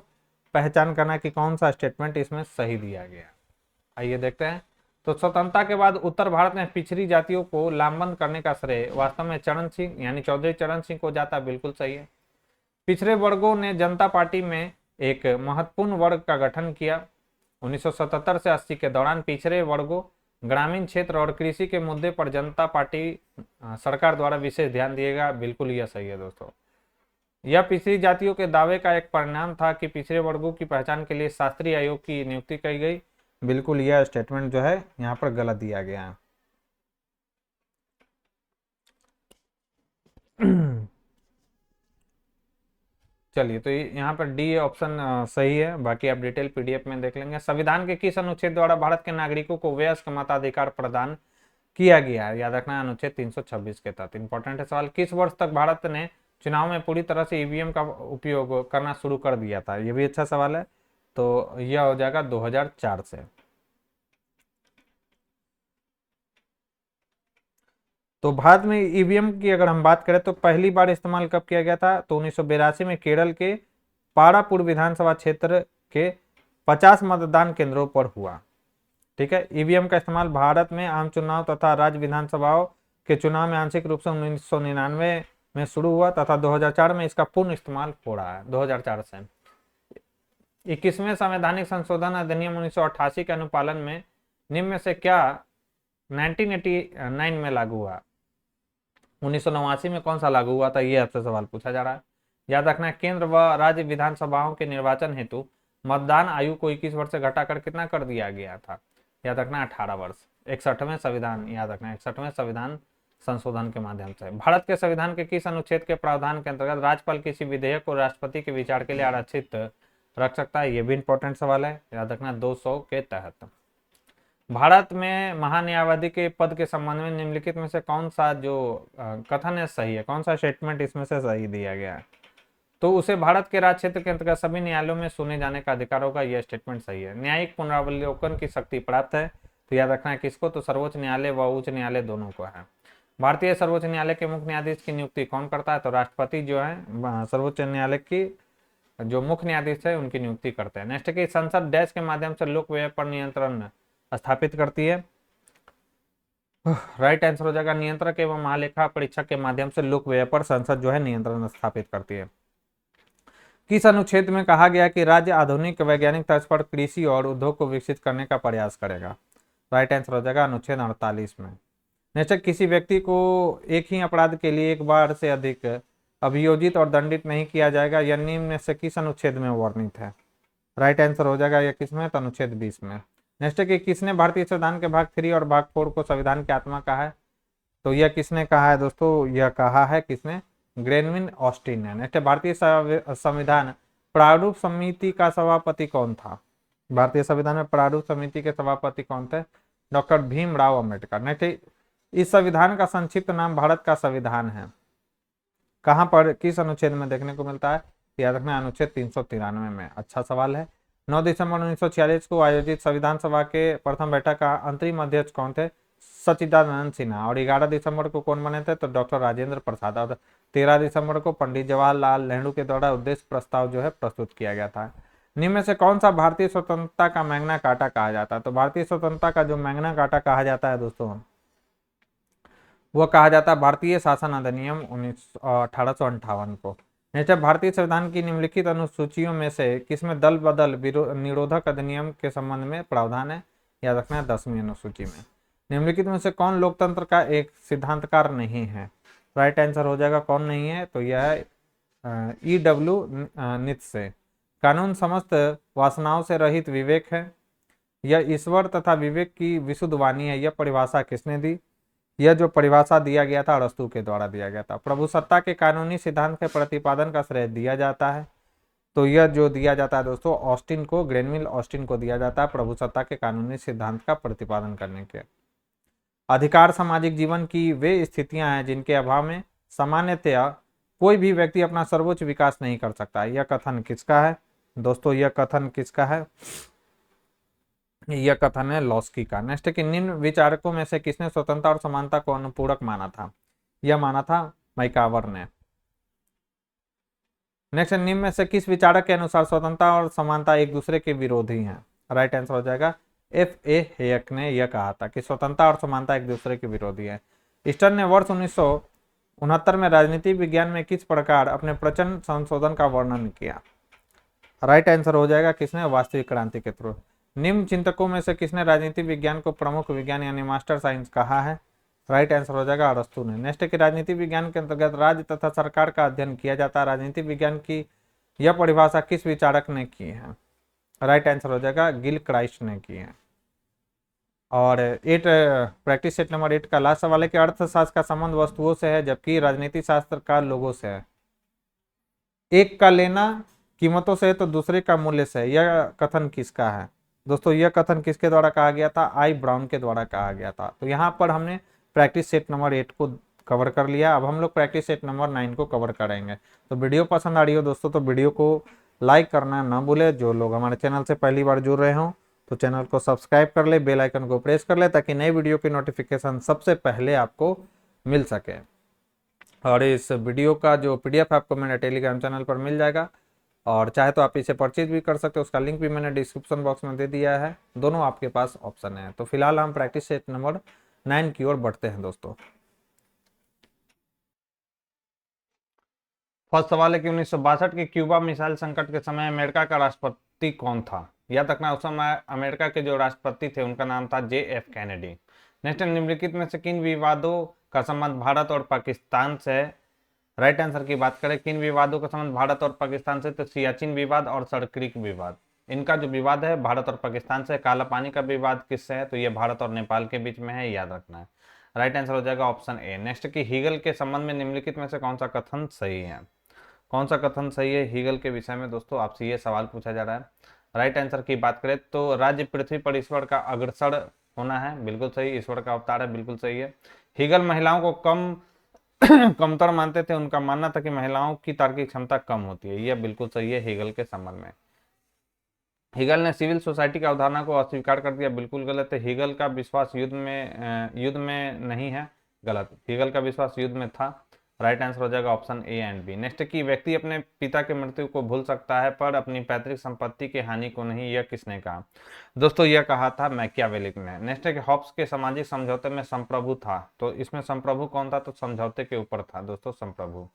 पहचान करना है कि कौन सा स्टेटमेंट इसमें सही दिया गया। आइए देखते हैं। तो स्वतंत्रता के बाद उत्तर भारत में पिछड़ी जातियों को लामबंद करने का श्रेय वास्तव में चरण सिंह यानी चौधरी चरण सिंह को जाता, बिल्कुल सही है। पिछड़े वर्गों ने जनता पार्टी में एक महत्वपूर्ण वर्ग का गठन किया। 1977 से 80 के दौरान पिछड़े वर्गों, ग्रामीण क्षेत्र और कृषि के मुद्दे पर जनता पार्टी सरकार द्वारा विशेष ध्यान दिएगा, बिल्कुल यह सही है दोस्तों। यह पिछड़ी जातियों के दावे का एक परिणाम था कि पिछड़े वर्गों की पहचान के लिए शास्त्रीय आयोग की नियुक्ति की गई, बिल्कुल यह स्टेटमेंट जो है यहाँ पर गलत दिया गया है। चलिए, तो यहाँ पर डी ऑप्शन सही है, बाकी आप डिटेल पीडीएफ में देख लेंगे। संविधान के किस अनुच्छेद द्वारा भारत के नागरिकों को वयस्क मताधिकार प्रदान किया गया है? याद रखना, अनुच्छेद 326 के तहत। इंपॉर्टेंट है सवाल। किस वर्ष तक भारत ने चुनाव में पूरी तरह से ईवीएम का उपयोग करना शुरू कर दिया था? ये भी अच्छा सवाल है, तो यह हो जाएगा 2004 से। तो भारत में ईवीएम की अगर हम बात करें तो पहली बार इस्तेमाल कब किया गया था? तो 1982 में केरल के पारापुर विधानसभा क्षेत्र के 50 मतदान केंद्रों पर हुआ। ठीक है, ईवीएम का इस्तेमाल भारत में आम चुनाव तथा राज्य विधानसभाओं के चुनाव में आंशिक रूप से 1999 में शुरू हुआ तथा 2004 में इसका पूर्ण इस्तेमाल हो रहा है। 2004 से 21वें संवैधानिक संशोधन अधिनियम 1988 के अनुपालन में निम्न में से क्या 1989 में लागू हुआ? 1989 में कौन सा लागू हुआ था? ये आपसे सवाल पूछा जा रहा है। याद रखना, केंद्र व राज्य विधानसभाओं के निर्वाचन हेतु मतदान आयु को 21 वर्ष से घटाकर कितना कर दिया गया था? याद रखना 18 वर्ष। 61वें संविधान, याद रखना 61वें संविधान संशोधन के माध्यम से। भारत के संविधान के किस अनुच्छेद के प्रावधान के अंतर्गत राज्यपाल किसी विधेयक को राष्ट्रपति के विचार के लिए आरक्षित रख सकता है? ये भी इंपॉर्टेंट सवाल है, याद रखना 200 के तहत। भारत में महान्यायवादी के पद के संबंध में निम्नलिखित में से कौन सा जो कथन है सही है? कौन सा स्टेटमेंट इसमें से सही दिया गया है? तो उसे भारत के राज्य क्षेत्र के अंतर्गत सभी न्यायालयों में सुने जाने का अधिकार होगा, यह स्टेटमेंट सही है। न्यायिक पुनरावलोकन की शक्ति प्राप्त है, तो याद रखना है किसको? तो सर्वोच्च न्यायालय व उच्च न्यायालय दोनों को है। भारतीय सर्वोच्च न्यायालय के मुख्य न्यायाधीश की नियुक्ति कौन करता है? तो राष्ट्रपति जो है सर्वोच्च न्यायालय की जो मुख्य न्यायाधीश है उनकी नियुक्ति करते हैं। नेक्स्ट की संसद डैश के माध्यम से लोक व्यय पर नियंत्रण स्थापित करती है? राइट आंसर हो जाएगा नियंत्रक एवं महालेखा परीक्षक के माध्यम से लोक व्यय पर संसद जो है नियंत्रण स्थापित करती है। किस अनुच्छेद में कहा गया कि राज्य आधुनिक वैज्ञानिक तर्ज पर कृषि और उद्योग को विकसित करने का प्रयास करेगा? राइट आंसर हो जाएगा अनुच्छेद 48 में। नेक्स्ट, किसी व्यक्ति को एक ही अपराध के लिए एक बार से अधिक अभियोजित और दंडित नहीं किया जाएगा, यह निम्न से किस अनुच्छेद में वर्णित है? राइट आंसर हो जाएगा यह किसमें? तो अनुच्छेद 20 में। नेक्स्ट कि किसने भारतीय संविधान के भाग 3 और भाग 4 को संविधान की आत्मा कहा है? तो यह किसने कहा है दोस्तों? यह कहा है किसने? ग्रेनविन ऑस्टिन ने। नेक्स्ट, भारतीय संविधान प्रारूप समिति का सभापति कौन था? भारतीय संविधान में प्रारूप समिति के सभापति कौन थे? डॉक्टर भीमराव अम्बेडकर। नेक्स्ट, इस संविधान का संक्षिप्त नाम भारत का संविधान है, कहां पर किस अनुच्छेद में देखने को मिलता है? याद रखना अनुच्छेद 393 में। अच्छा सवाल है। 9 दिसंबर 1946 को आयोजित संविधान सभा के प्रथम बैठक का अंतरिम अध्यक्ष कौन थे? सच्चिदानंद सिन्हा। और 11 दिसंबर को कौन बने थे? तो डॉक्टर राजेंद्र प्रसाद। और 13 दिसंबर को पंडित जवाहरलाल नेहरू के द्वारा उद्देश्य प्रस्ताव जो है प्रस्तुत किया गया था। निम्न में से कौन सा भारतीय स्वतंत्रता का मैग्ना कार्टा कहा जाता है? तो भारतीय स्वतंत्रता का जो मैग्ना कार्टा कहा जाता है दोस्तों, वह कहा जाता है भारतीय शासन अधिनियम 1858 को। नेक्स्ट है, भारतीय संविधान की निम्नलिखित अनुसूचियों में से किसमें दल बदल निरोधक अधिनियम के संबंध में प्रावधान है? याद रखना है 10वीं अनुसूची में। निम्नलिखित में से कौन लोकतंत्र का एक सिद्धांतकार नहीं है? राइट आंसर हो जाएगा कौन नहीं है, तो यह है EW नित्से। कानून समस्त वासनाओं से रहित विवेक है, यह ईश्वर तथा विवेक की विशुद्ध वाणी है। यह परिभाषा किसने दी? यह जो परिभाषा दिया गया था अरस्तू के द्वारा दिया गया था। प्रभुसत्ता के कानूनी सिद्धांत के प्रतिपादन का श्रेय दिया जाता है, तो यह जो दिया जाता है दोस्तों ऑस्टिन को, ग्रेनविल ऑस्टिन को दिया जाता है प्रभुसत्ता के कानूनी सिद्धांत का प्रतिपादन करने के। अधिकार सामाजिक जीवन की वे स्थितियां हैं जिनके अभाव में सामान्यतया कोई भी व्यक्ति अपना सर्वोच्च विकास नहीं कर सकता। यह कथन किसका है दोस्तों? यह कथन किसका है? यह कथन है लॉस्की का। नेक्स्ट है कि निम्न विचारकों में से किसने स्वतंत्रता और समानता को अनुपूरक माना था? यह माना था मैकावर ने। नेक्स्ट, निम्न में से किस विचारक के अनुसार स्वतंत्रता और समानता एक दूसरे के विरोधी हैं? राइट आंसर हो जाएगा FA हेयक ने यह कहा था कि स्वतंत्रता और समानता एक दूसरे के विरोधी है। ईस्टर्न ने वर्ष 1969 में राजनीति विज्ञान में किस प्रकार अपने प्रचंड संशोधन का वर्णन किया? राइट आंसर हो जाएगा किसने? वास्तविक क्रांति के थ्रू। निम्न चिंतकों में से किसने राजनीति विज्ञान को प्रमुख विज्ञान यानी मास्टर साइंस कहा है? राइट आंसर हो जाएगा अरस्तू ने। नेक्स्ट है कि राजनीति विज्ञान के अंतर्गत राज्य तथा सरकार का अध्ययन किया जाता है। राजनीति विज्ञान की यह परिभाषा किस विचारक ने की है? राइट आंसर हो जाएगा गिल क्राइस्ट ने की है। और प्रैक्टिस सेट नंबर 8 का लास्ट सवाल है कि अर्थशास्त्र का संबंध वस्तुओं से है जबकि राजनीति शास्त्र का लोगों से है। एक का लेना कीमतों से है तो दूसरे का मूल्य से है। यह कथन किसका है दोस्तों? यह कथन किसके द्वारा कहा गया था? आई ब्राउन के द्वारा कहा गया था। तो यहाँ पर हमने प्रैक्टिस सेट नंबर 8 को कवर कर लिया। अब हम लोग प्रैक्टिस सेट नंबर 9 को कवर करेंगे। तो वीडियो पसंद आ रही हो दोस्तों तो वीडियो को लाइक करना ना भूले। जो लोग हमारे चैनल से पहली बार जुड़ रहे हों तो चैनल को सब्सक्राइब कर ले, बेल आइकन को प्रेस कर ले ताकि नई वीडियो की नोटिफिकेशन सबसे पहले आपको मिल सके। और इस वीडियो का जो PDF आपको मेरे टेलीग्राम चैनल पर मिल जाएगा, और चाहे तो आप इसे परचेज भी कर सकते हो, उसका लिंक भी मैंने डिस्क्रिप्शन बॉक्स में दे दिया है। दोनों आपके पास ऑप्शन है। तो फिलहाल हम प्रैक्टिस सेट नंबर 9 की ओर बढ़ते हैं दोस्तों। फर्स्ट सवाल है कि 1962 के क्यूबा मिसाइल संकट के समय अमेरिका का राष्ट्रपति कौन था? याद रखना उस समय अमेरिका के जो राष्ट्रपति थे उनका नाम था JF कैनेडी। नेक्स्ट, निम्नलिखित में से किन विवादों का संबंध भारत और पाकिस्तान से है? राइट आंसर की बात करें किन विवादों का संबंध भारत और पाकिस्तान से, तो सियाचिन विवाद और सड़ क्रीक विवाद, इनका जो विवाद है भारत और पाकिस्तान से। काला पानी का विवाद किससे है? तो ये भारत और नेपाल के बीच में है, याद रखना है। राइट आंसर हो जाएगा ऑप्शन ए। नेक्स्ट की हीगल के संबंध में निम्नलिखित में से कौन सा कथन सही है? कौन सा कथन सही है हीगल के विषय में दोस्तों? आपसे ये सवाल पूछा जा रहा है। राइट आंसर की बात करें तो राज्य पृथ्वी पर ईश्वर का अग्रसर होना है, बिल्कुल सही। ईश्वर का अवतार है, बिल्कुल सही है। हीगल महिलाओं को कम कमतर मानते थे। उनका मानना था कि महिलाओं की तार्किक क्षमता कम होती है, यह बिल्कुल सही है हीगल के संबंध में। हीगल ने सिविल सोसाइटी की अवधारणा को अस्वीकार कर दिया, बिल्कुल गलत है। हीगल का विश्वास युद्ध में नहीं है, गलत। हीगल का विश्वास युद्ध में था। राइट आंसर हो जाएगा option A and B. Next की व्यक्ति अपने पिता के मृत्यु को भूल सकता है पर अपनी पैतृक संपत्ति की हानि को नहीं, यह किसने कहा? दोस्तों यह कहा था मैकियावेली ने। नेक्स्ट है कि हॉब्स के सामाजिक समझौते में संप्रभु था, तो इसमें संप्रभु कौन था? तो समझौते के ऊपर था दोस्तों संप्रभु।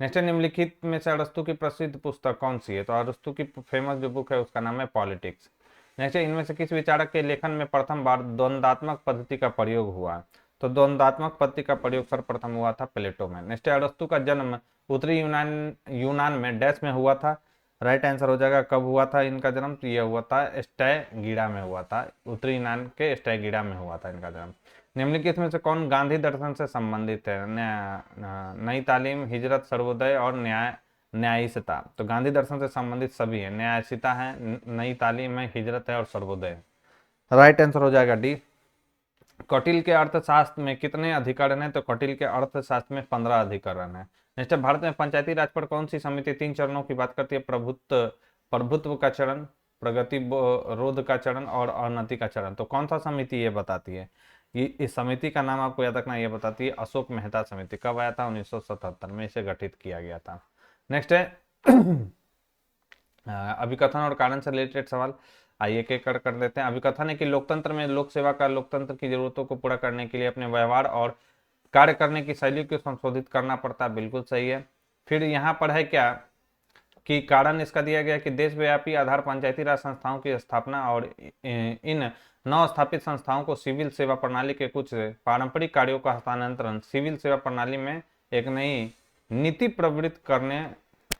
नेक्स्ट निम्नलिखित में से अरस्तु की प्रसिद्ध पुस्तक कौन सी है? तो अरस्तु की फेमस जो बुक है उसका नाम है पॉलिटिक्स। नेक्स्ट इनमें से किस विचारक के लेखन में प्रथम बार द्वंद्वात्मक पद्धति का प्रयोग हुआ? तो द्वंद्वात्मक पद्धति का प्रयोग सर्वप्रथम हुआ था प्लेटो में। नेक्स्ट अरस्तु का जन्म उत्तरी यूनान में डैश में हुआ था। राइट आंसर हो जाएगा कब हुआ था इनका जन्म? तो यह हुआ था स्टैगिरा में हुआ था, उत्तरी यूनान के स्टैगिरा में हुआ था इनका जन्म। निम्नलिखित में से कौन गांधी दर्शन से संबंधित है? नई तालीम, हिजरत, सर्वोदय और न्यायिकता। तो गांधी दर्शन से संबंधित सभी है, न्यायिकता है, नई तालीम है, हिजरत है और सर्वोदय। राइट आंसर हो जाएगा डी। कौटिल्य के अर्थशास्त्र में कितने अधिकरण है? तो कौटिल्य के अर्थशास्त्र में 15 अधिकरण है। नेक्स्ट भारत में पंचायती राज पर कौन सी समिति 3 चरणों की बात करती है? प्रभुत्व का चरण, प्रगति रोध का चरण और अवनति का चरण। तो कौन सा समिति ये बताती है? ये इस समिति का नाम आपको याद रखना, ये बताती है अशोक मेहता समिति। कब आया था? 1977 में इसे गठित किया गया था। नेक्स्ट है अभिकथन और कारण से रिलेटेड सवाल, आइए एक एक कर लेते हैं। अभिकथन है कि लोकतंत्र में लोक सेवा का लोकतंत्र की जरूरतों को पूरा करने के लिए अपने व्यवहार और कार्य करने की शैली को संशोधित करना पड़ता है, बिल्कुल सही है। फिर यहाँ पर है क्या कि कारण इसका दिया गया कि देशव्यापी आधार पंचायती राज संस्थाओं की स्थापना और इन नव स्थापित संस्थाओं को सिविल सेवा प्रणाली के कुछ पारंपरिक कार्यों का हस्तांतरण सिविल सेवा प्रणाली में एक नई नीति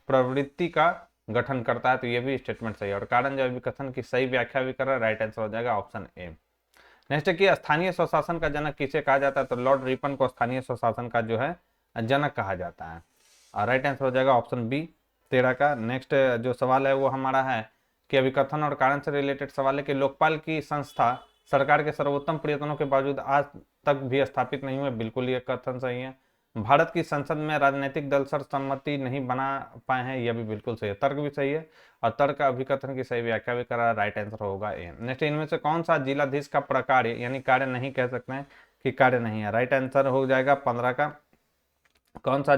प्रवृत्ति का गठन करता है। तो ये भी स्टेटमेंट सही है और कारण जो विकथन की सही व्याख्या भी कर रहा है, राइट आंसर हो जाएगा ऑप्शन ए। नेक्स्ट है कि स्थानीय स्वशासन का जनक किसे कहा जाता है? तो लॉर्ड रिपन को स्थानीय स्वशासन का जो है जनक कहा जाता है और राइट आंसर हो जाएगा ऑप्शन बी 13 का। नेक्स्ट जो सवाल है वो हमारा है कि अभिकथन और कारण से रिलेटेड सवाल है कि लोकपाल की संस्था सरकार के सर्वोत्तम प्रयत्नों के बावजूद आज तक भी स्थापित नहीं हुए। बिल्कुल ये कथन सही है। भारत की संसद में राजनीतिक दल सर्वसम्मति नहीं बना पाए हैं, यह भी बिल्कुल सही है। तर्क भी सही है और तर्क का अभिकथन की सही व्याख्या भी करा, राइट आंसर होगा ए। नेक्स्ट, इनमें से कौन सा जिलाधीश का प्रकार यानी कार्य नहीं कह सकते हैं कि कार्य नहीं है, राइट आंसर हो जाएगा 15 का। कौन सा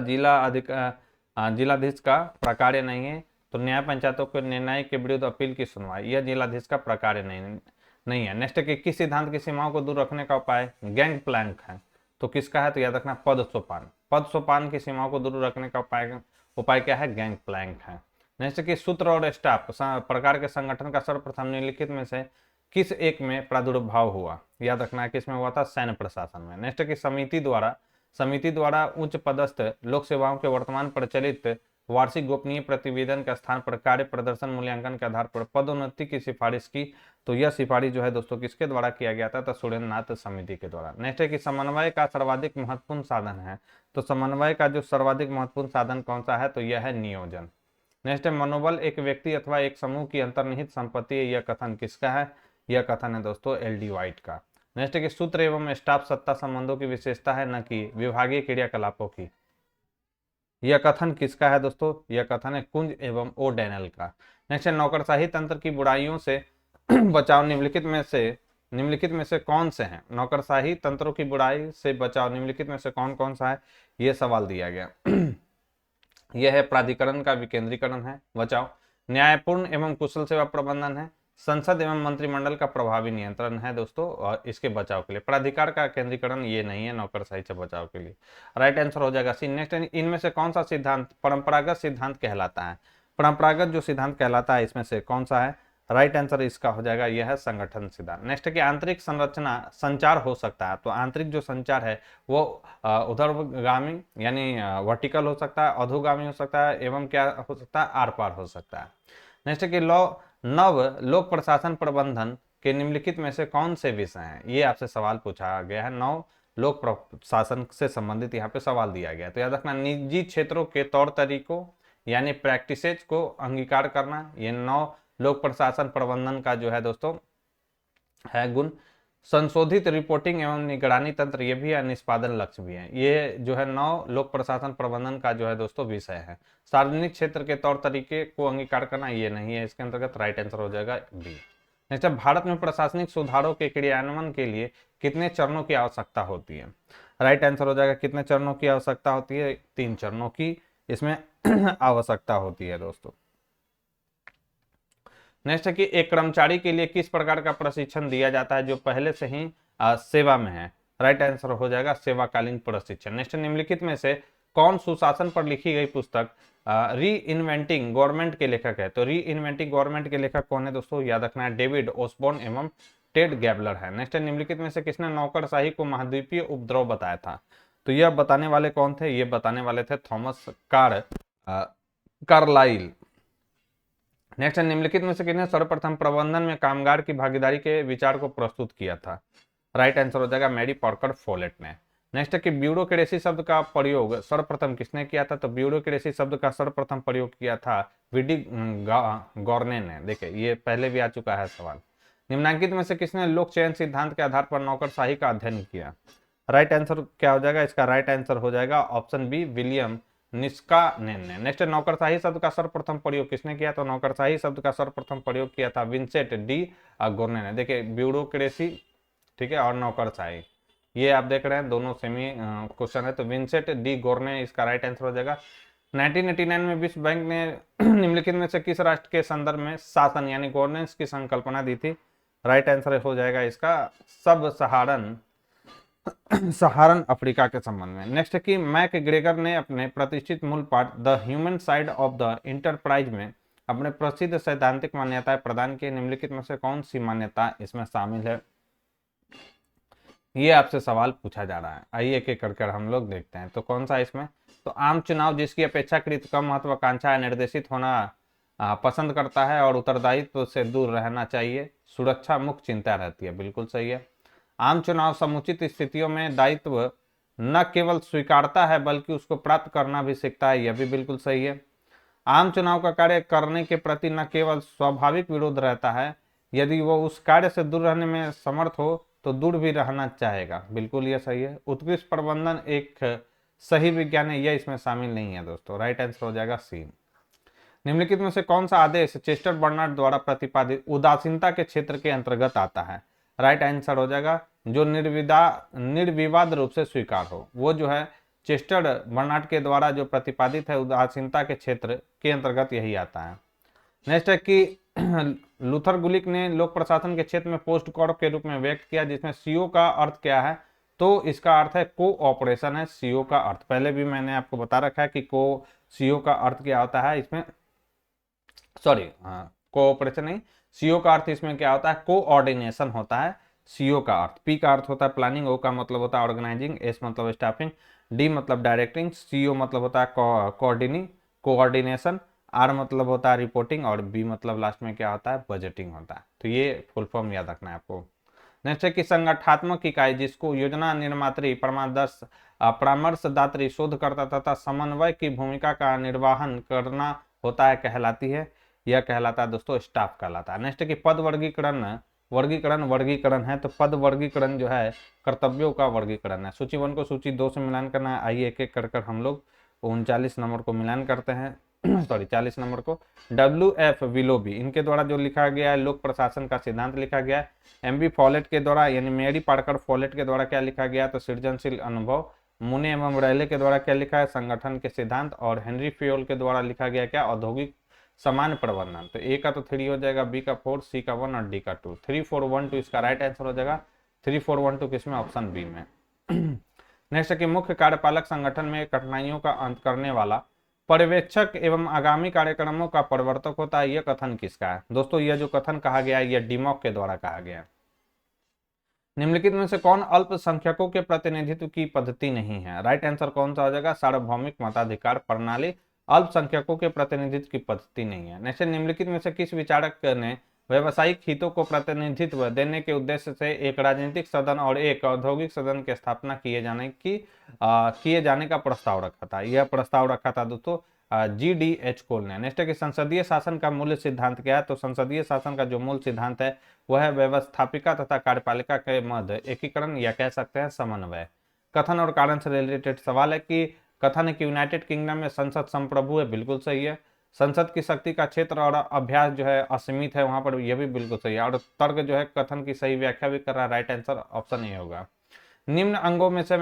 जिलाधीश का प्रकार नहीं है? तो न्याय पंचायतों के निर्णय के विरुद्ध अपील की सुनवाई, यह जिलाधीश का प्रकार नहीं है। नेक्स्ट है किस सिद्धांत की सीमाओं को दूर रखने का उपाय गैंग प्लैंक है, तो किसका है? तो याद रखना पद सोपान की सीमाओं को दूर रखने का उपाय क्या है? गैंग प्लैंक है। नेक्स्ट कि सूत्र और स्टाफ प्रकार के संगठन का सर्वप्रथम निम्नलिखित में से किस एक में प्रादुर्भाव हुआ? याद रखना है किसमें हुआ था? सैन्य प्रशासन में। नेक्स्ट कि समिति द्वारा उच्च पदस्थ लोक सेवाओं के वर्तमान प्रचलित वार्षिक गोपनीय प्रतिवेदन के स्थान पर कार्य प्रदर्शन मूल्यांकन के आधार पर पदोन्नति की सिफारिश की। तो यह सिफारिश जो है दोस्तों किसके द्वारा किया गया था? तो सुरेंद्रनाथ समिति के द्वारा। नेक्स्ट है कि समन्वय का सर्वाधिक महत्वपूर्ण साधन है, तो समन्वय का जो सर्वाधिक महत्वपूर्ण साधन कौन सा है? तो यह है नियोजन। नेक्स्ट है मनोबल एक व्यक्ति अथवा एक समूह की अंतर्निहित संपत्ति है, यह कथन किसका है? यह कथन है दोस्तों एल.डी. वाइट का। नेक्स्ट है कि सूत्र एवं स्टाफ सत्ता संबंधों की विशेषता है न कि विभागीय क्रियाकलापों की, यह कथन किसका है दोस्तों? यह कथन है कुंज एवं ओ डैनल का। नेक्स्ट है नौकरशाही तंत्र की बुराइयों से बचाव निम्नलिखित में से कौन से हैं? नौकरशाही तंत्रों की बुराई से बचाव निम्नलिखित में से कौन कौन सा है? यह सवाल दिया गया। यह है प्राधिकरण का विकेंद्रीकरण है बचाव, न्यायपूर्ण एवं कुशल सेवा प्रबंधन है, संसद एवं मंत्रिमंडल का प्रभावी नियंत्रण है दोस्तों और इसके बचाव के लिए। प्राधिकार का केंद्रीकरण ये नहीं है नौकरशाही से बचाव के लिए, राइट आंसर हो जाएगा सी। नेक्स्ट, इनमें से कौन सा सिद्धांत परंपरागत सिद्धांत कहलाता है? परंपरागत जो सिद्धांत कहलाता है इसमें से कौन सा है? राइट आंसर इसका हो जाएगा यह है संगठन सिद्धांत। नेक्स्ट कि आंतरिक संरचना संचार हो सकता है, तो आंतरिक जो संचार है वो ऊर्ध्वगामी यानी वर्टिकल हो सकता है, अधोगामी हो सकता है एवं क्या हो सकता है? आर पार हो सकता है। नेक्स्ट कि नव लोक प्रशासन प्रबंधन के निम्नलिखित में से कौन से विषय हैं? ये आपसे सवाल पूछा गया है, नव लोक प्रशासन से संबंधित यहाँ पे सवाल दिया गया है। तो याद रखना निजी क्षेत्रों के तौर तरीकों यानी प्रैक्टिसेज को अंगीकार करना, ये नव लोक प्रशासन प्रबंधन का जो है दोस्तों है गुण। संशोधित रिपोर्टिंग एवं निगरानी तंत्र ये भी है, निष्पादन लक्ष्य भी है, ये जो है नव लोक प्रशासन प्रबंधन का जो है दोस्तों विषय है। सार्वजनिक क्षेत्र के तौर तरीके को अंगीकार करना ये नहीं है इसके अंतर्गत, राइट आंसर हो जाएगा बी। नेक्स्ट, भारत में प्रशासनिक सुधारों के क्रियान्वयन के लिए कितने चरणों की आवश्यकता होती है? राइट आंसर हो जाएगा कितने चरणों की आवश्यकता होती है? 3 चरणों की इसमें आवश्यकता होती है दोस्तों। नेक्स्ट है कि एक कर्मचारी के लिए किस प्रकार का प्रशिक्षण दिया जाता है जो पहले से ही सेवा में है? राइट आंसर हो जाएगा सेवाकालीन प्रशिक्षण। नेक्स्ट, निम्नलिखित में से कौन सुशासन पर लिखी गई पुस्तक री इन्वेंटिंग गवर्नमेंट के लेखक है? तो री इन्वेंटिंग गवर्नमेंट के लेखक कौन है दोस्तों? याद रखना है डेविड ओसबॉर्न एवं टेड गैबलर है। नेक्स्ट, निम्नलिखित में से किसने नौकरशाही को महाद्वीपीय उपद्रव बताया था? तो यह बताने वाले कौन थे? ये बताने वाले थे थॉमस कार्लाइल। नेक्स्ट, निम्नलिखित में से किसने सर्वप्रथम प्रबंधन में कामगार की भागीदारी के विचार को प्रस्तुत किया था? राइट आंसर हो जाएगा मैरी पार्कर फोलेट ने। नेक्स्ट है कि ब्यूरोक्रेसी शब्द का प्रयोग सर्वप्रथम किसने किया था? तो ब्यूरोक्रेसी शब्द का सर्वप्रथम प्रयोग किया था वीडी गॉर्ने ने। देखिए ये पहले भी आ चुका है सवाल। निम्नलिखित में से किसने लोक चयन सिद्धांत के आधार पर नौकरशाही का अध्ययन किया? राइट आंसर क्या हो जाएगा इसका? राइट आंसर हो जाएगा ऑप्शन बी विलियम निस्कानेन ने। नेक्स्ट, नौकरशाही शब्द का सर्वप्रथम प्रयोग किसने किया? तो नौकरशाही शब्द का सर्वप्रथम प्रयोग किया था विंसेंट डी गोर्ने ने। देखिए ब्यूरोक्रेसी ठीक है और नौकरशाही ये आप देख रहे हैं दोनों सेमी क्वेश्चन है, तो विंसेंट डी गोर्ने इसका राइट आंसर हो जाएगा। 1989 में विश्व बैंक ने निम्नलिखित में से किस राष्ट्र के संदर्भ में शासन यानी गवर्नेंस की संकल्पना दी थी? राइट आंसर हो जाएगा इसका सब सहारन सहारन अफ्रीका के संबंध में। नेक्स्ट है कि मैक ग्रेगर ने अपने प्रतिष्ठित मूल पाठ the human side of the enterprise में अपने प्रसिद्ध सैद्धांतिक मान्यताएं प्रदान की। निम्नलिखित में से कौन सी मान्यता इसमें शामिल है, ये आपसे सवाल पूछा जा रहा है। आइए एक एक करके हम लोग देखते हैं। तो कौन सा इसमें, तो आम चुनाव जिसकी अपेक्षाकृत कम महत्वाकांक्षा निर्देशित होना पसंद करता है और उत्तरदायित्व से दूर रहना चाहिए, सुरक्षा मुख्य चिंता रहती है, बिल्कुल सही है। आम चुनाव समुचित स्थितियों में दायित्व न केवल स्वीकारता है बल्कि उसको प्राप्त करना भी सीखता है, यह भी बिल्कुल सही है। आम चुनाव का कार्य करने के प्रति न केवल स्वाभाविक विरोध रहता है, यदि वो उस कार्य से दूर रहने में समर्थ हो तो दूर भी रहना चाहेगा, बिल्कुल यह सही है। उत्कृष्ट प्रबंधन एक सही विज्ञान है, यह इसमें शामिल नहीं है दोस्तों, राइट आंसर हो जाएगा सी। निम्नलिखित में से कौन सा आदेश चेस्टर बर्नार्ड द्वारा प्रतिपादित उदासीनता के क्षेत्र के अंतर्गत आता है, राइट आंसर हो जाएगा जो निर्विवाद रूप से स्वीकार हो। वो जो है चेस्टर बर्नार्ड के द्वारा जो प्रतिपादित है उदासीनता के क्षेत्र के अंतर्गत यही आता है। नेक्स्ट है कि लूथर गुलिक ने लोक प्रशासन के क्षेत्र में पोस्ट कॉर्प के रूप में व्यक्त किया, जिसमें सीओ का अर्थ क्या है, तो इसका अर्थ है कोऑपरेशन है सीओ का अर्थ। पहले भी मैंने आपको बता रखा है कि सीओ का अर्थ क्या होता है इसमें, सॉरी कोऑपरेशन नहीं, सीओ का अर्थ इसमें क्या होता है, कोऑर्डिनेशन होता है सीओ का अर्थ। पी का अर्थ होता है प्लानिंग, ओ का मतलब होता है ऑर्गेनाइजिंग, एस मतलब स्टाफिंग, डी मतलब डायरेक्टिंग, सीओ मतलब होता है कोऑर्डिनेशन, आर मतलब होता है रिपोर्टिंग और बी मतलब लास्ट में क्या होता है, बजटिंग होता है। तो ये फुल फॉर्म याद रखना है आपको। नेक्स्ट है कि संगठनात्मक इकाई जिसको योजना निर्मात्री परामर्शदात्री शोधकर्ता तथा समन्वय की भूमिका का निर्वहन करना होता है कहलाती है, यह कहलाता है दोस्तों स्टाफ कहलाता है। नेक्स्ट है कि पद वर्गीकरण है, तो पद वर्गीकरण जो है कर्तव्यों का वर्गीकरण है। सूची 1 को सूची 2 से मिलान करना है। आइए एक एक कर हम लोग 39 नंबर को मिलान करते हैं सॉरी 40 नंबर को। WF विलोबी इनके द्वारा जो लिखा गया है लोक प्रशासन का सिद्धांत लिखा गया है। MB फॉलेट के द्वारा यानी मेरी पार्कर फॉलेट के द्वारा क्या लिखा गया, तो सृजनशील अनुभव। मुने एवं रैले के द्वारा क्या लिखा है, संगठन के सिद्धांत। और हेनरी फ्योल के द्वारा लिखा गया क्या, औद्योगिक सामान्य प्रबंधन। तो ए का तो 3 हो जाएगा, बी का 4, सी का 1 और डी का 2। 3 4 1 2 इसका राइट आंसर हो जाएगा। 3 4 1 2 किसमें, ऑप्शन बी में। नेक्स्ट है कि मुख्य कार्यपालक संगठन में कठिनाइयों का अंत करने वाला पर्यवेक्षक एवं आगामी कार्यक्रमों का प्रवर्तक होता है, यह कथन किसका है दोस्तों, यह जो कथन कहा गया है यह डिमॉक के द्वारा कहा गया है। निम्नलिखित में से कौन अल्पसंख्यकों के प्रतिनिधित्व की पद्धति नहीं है, राइट आंसर कौन सा हो जाएगा, सार्वभौमिक मताधिकार प्रणाली अल्पसंख्यकों के प्रतिनिधित्व की पद्धति नहीं है। नेक्स्ट, निम्नलिखित में से किस विचारक ने व्यवसायिक हितों को प्रतिनिधित्व देने के उद्देश्य से एक राजनीतिक सदन और एक औद्योगिक सदन की स्थापना किए जाने का प्रस्ताव रखा था, यह प्रस्ताव रखा था दोस्तों GDH कोल ने। नेक्स्ट है कि संसदीय शासन का मूल सिद्धांत क्या है, तो संसदीय शासन का जो मूल सिद्धांत है वह है व्यवस्थापिका तथा कार्यपालिका के मध्य एकीकरण या कह सकते हैं समन्वय। कथन और कारण से रिलेटेड सवाल है कि कथन है कि यूनाइटेड किंगडम में संसद संप्रभु है, बिल्कुल सही है। संसद की शक्ति का क्षेत्र और अभ्यास जो है असीमित है वहां पर, यह भी बिल्कुल सही है। और तर्क जो है कथन की सही व्याख्या भी कर रहा है, राइट आंसर ऑप्शन ए होगा। निम्न अंगों में से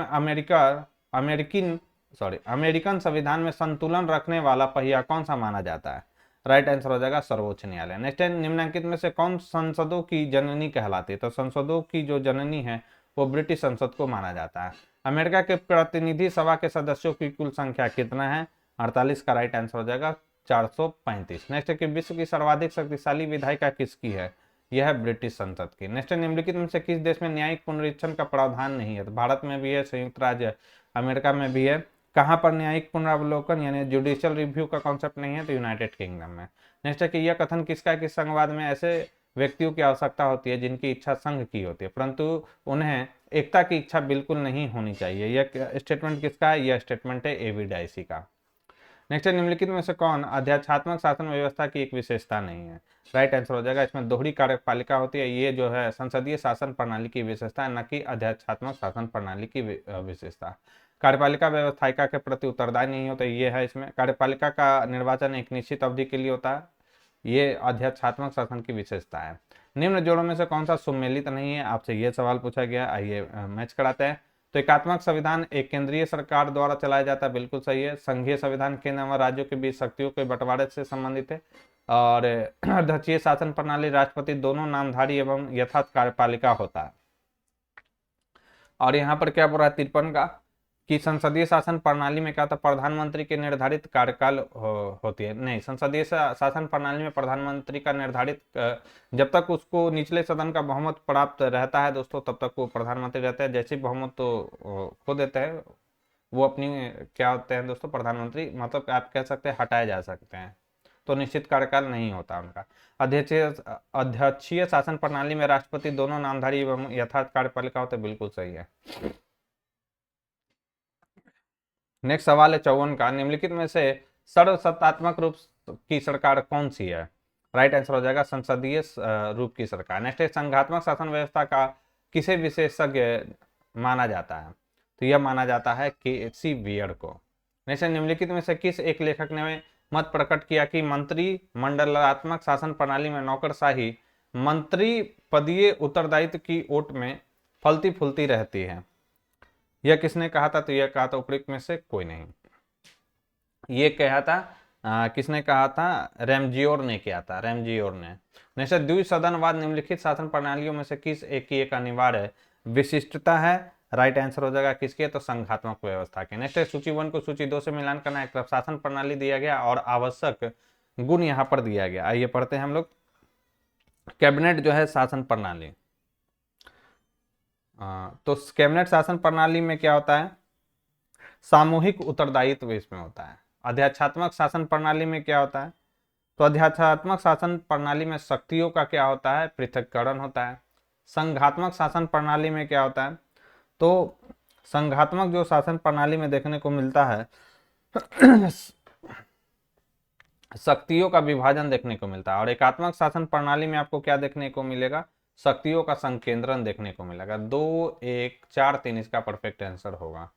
अमेरिकन संविधान में संतुलन रखने वाला पहिया कौन सा माना जाता है, राइट आंसर हो जाएगा सर्वोच्च न्यायालय। नेक्स्ट है, निम्नलिखित में से कौन संसदों की जननी कहलाती है, तो संसदों की जो जननी है वो ब्रिटिश संसद को माना जाता है। अमेरिका के प्रतिनिधि सभा के सदस्यों की कुल संख्या कितना है, 48 का राइट आंसर हो जाएगा 435। नेक्स्ट है कि विश्व की सर्वाधिक शक्तिशाली विधायिका किसकी है, यह है ब्रिटिश संसद की। नेक्स्ट, निम्नलिखित में से किस देश में न्यायिक पुनरीक्षण का प्रावधान नहीं है, तो भारत में भी है, संयुक्त राज्य अमेरिका में भी है। कहां पर न्यायिक पुनरावलोकन यानी जुडिशियल रिव्यू का कॉन्सेप्ट नहीं है, तो यूनाइटेड किंगडम में। नेक्स्ट है कि यह कथन किसका है कि संघवाद में ऐसे व्यक्तियों की आवश्यकता होती है जिनकी इच्छा संघ की होती है परंतु उन्हें एकता की इच्छा बिल्कुल नहीं होनी चाहिए, यह स्टेटमेंट किसका है, यह स्टेटमेंट है एवी डाइसी का। नेक्स्ट है, निम्नलिखित में से कौन अध्यात्मक शासन व्यवस्था की एक विशेषता नहीं है, राइट आंसर हो जाएगा इसमें दोहरी कार्यपालिका होती है, ये जो है संसदीय शासन प्रणाली की विशेषता है, न कि अध्यात्मक शासन प्रणाली की विशेषता। कार्यपालिका व्यवस्थायिका के प्रति उत्तरदायी नहीं होता, ये है इसमें। कार्यपालिका का निर्वाचन एक निश्चित अवधि के लिए होता है, ये अध्यात्मक शासन की विशेषता है। निम्न जोड़ों में से कौन सा सुमेलित नहीं है, आपसे यह सवाल पूछा गया, आइए मैच कराते हैं। तो एकात्मक संविधान एक केंद्रीय सरकार द्वारा चलाया जाता है, बिल्कुल सही है। संघीय संविधान केंद्र एवं राज्यों के बीच शक्तियों के बंटवारे से संबंधित है। और अध्यक्षीय शासन प्रणाली राष्ट्रपति दोनों नामधारी एवं यथार्थ कार्यपालिका होता है। और यहाँ पर क्या बोल रहा है 53 का कि संसदीय शासन प्रणाली में क्या होता है, प्रधानमंत्री के निर्धारित कार्यकाल होती है। नहीं, संसदीय शासन प्रणाली में प्रधानमंत्री का निर्धारित जब तक उसको निचले सदन का बहुमत प्राप्त रहता है दोस्तों, तब तक वो प्रधानमंत्री रहते हैं। जैसे बहुमत तो खो देते हैं, वो अपनी क्या होते हैं दोस्तों, प्रधानमंत्री, मतलब आप कह सकते हैं हटाए जा सकते हैं, तो निश्चित कार्यकाल नहीं होता उनका। अध्यक्षीय शासन प्रणाली में राष्ट्रपति दोनों नामधारी एवं यथार्थ कार्यपालिका होते, बिल्कुल सही है। नेक्स्ट सवाल है 54 का, निम्नलिखित में से सर्वसत्तात्मक रूप की सरकार कौन सी है? राइट आंसर हो जाएगा संसदीय रूप की सरकार। नेक्स्ट है संघात्मक शासन व्यवस्था का किसे विशेषज्ञ माना जाता है? तो यह माना जाता है के.सी. बियड को। नेक्स्ट निम्नलिखित में से किस एक लेखक ने मत प्रकट किया कि मंत्री मंडलात्मक शासन प्रणाली में नौकरशाही मंत्री पदीय उत्तरदायित्व की ओट में फलती फूलती रहती है? यह किसने कहा था? तो यह कहा था उपरोक्त में से कोई नहीं। ये कहा था किसने कहा था? रैमजियोर ने किया था, रैमजियोर ने। नेक्स्ट द्विसदनवाद निम्नलिखित शासन प्रणालियों में से किस एक की एक अनिवार्य विशिष्टता है? राइट आंसर हो जाएगा किसके? तो संघात्मक व्यवस्था के। नेक्स्ट सूची 1 को सूची 2 से मिलान करना। एक तरफ शासन प्रणाली दिया गया और आवश्यक गुण यहाँ पर दिया गया। आइए पढ़ते हैं हम लोग। कैबिनेट जो है शासन प्रणाली, तो कैबिनेट शासन प्रणाली में क्या होता है? सामूहिक उत्तरदायित्व इसमें होता है। अध्यात्मक शासन प्रणाली में क्या होता है? तो अध्यात्मक शासन प्रणाली में शक्तियों का क्या होता है? पृथक्करण होता है। संघात्मक शासन प्रणाली में क्या होता है? तो संघात्मक जो शासन प्रणाली में देखने को मिलता है शक्तियों का विभाजन देखने को मिलता है। और एकात्मक शासन प्रणाली में आपको क्या देखने को मिलेगा? शक्तियों का संकेंद्रण देखने को मिलेगा। 2 1 4 3 इसका परफेक्ट आंसर होगा।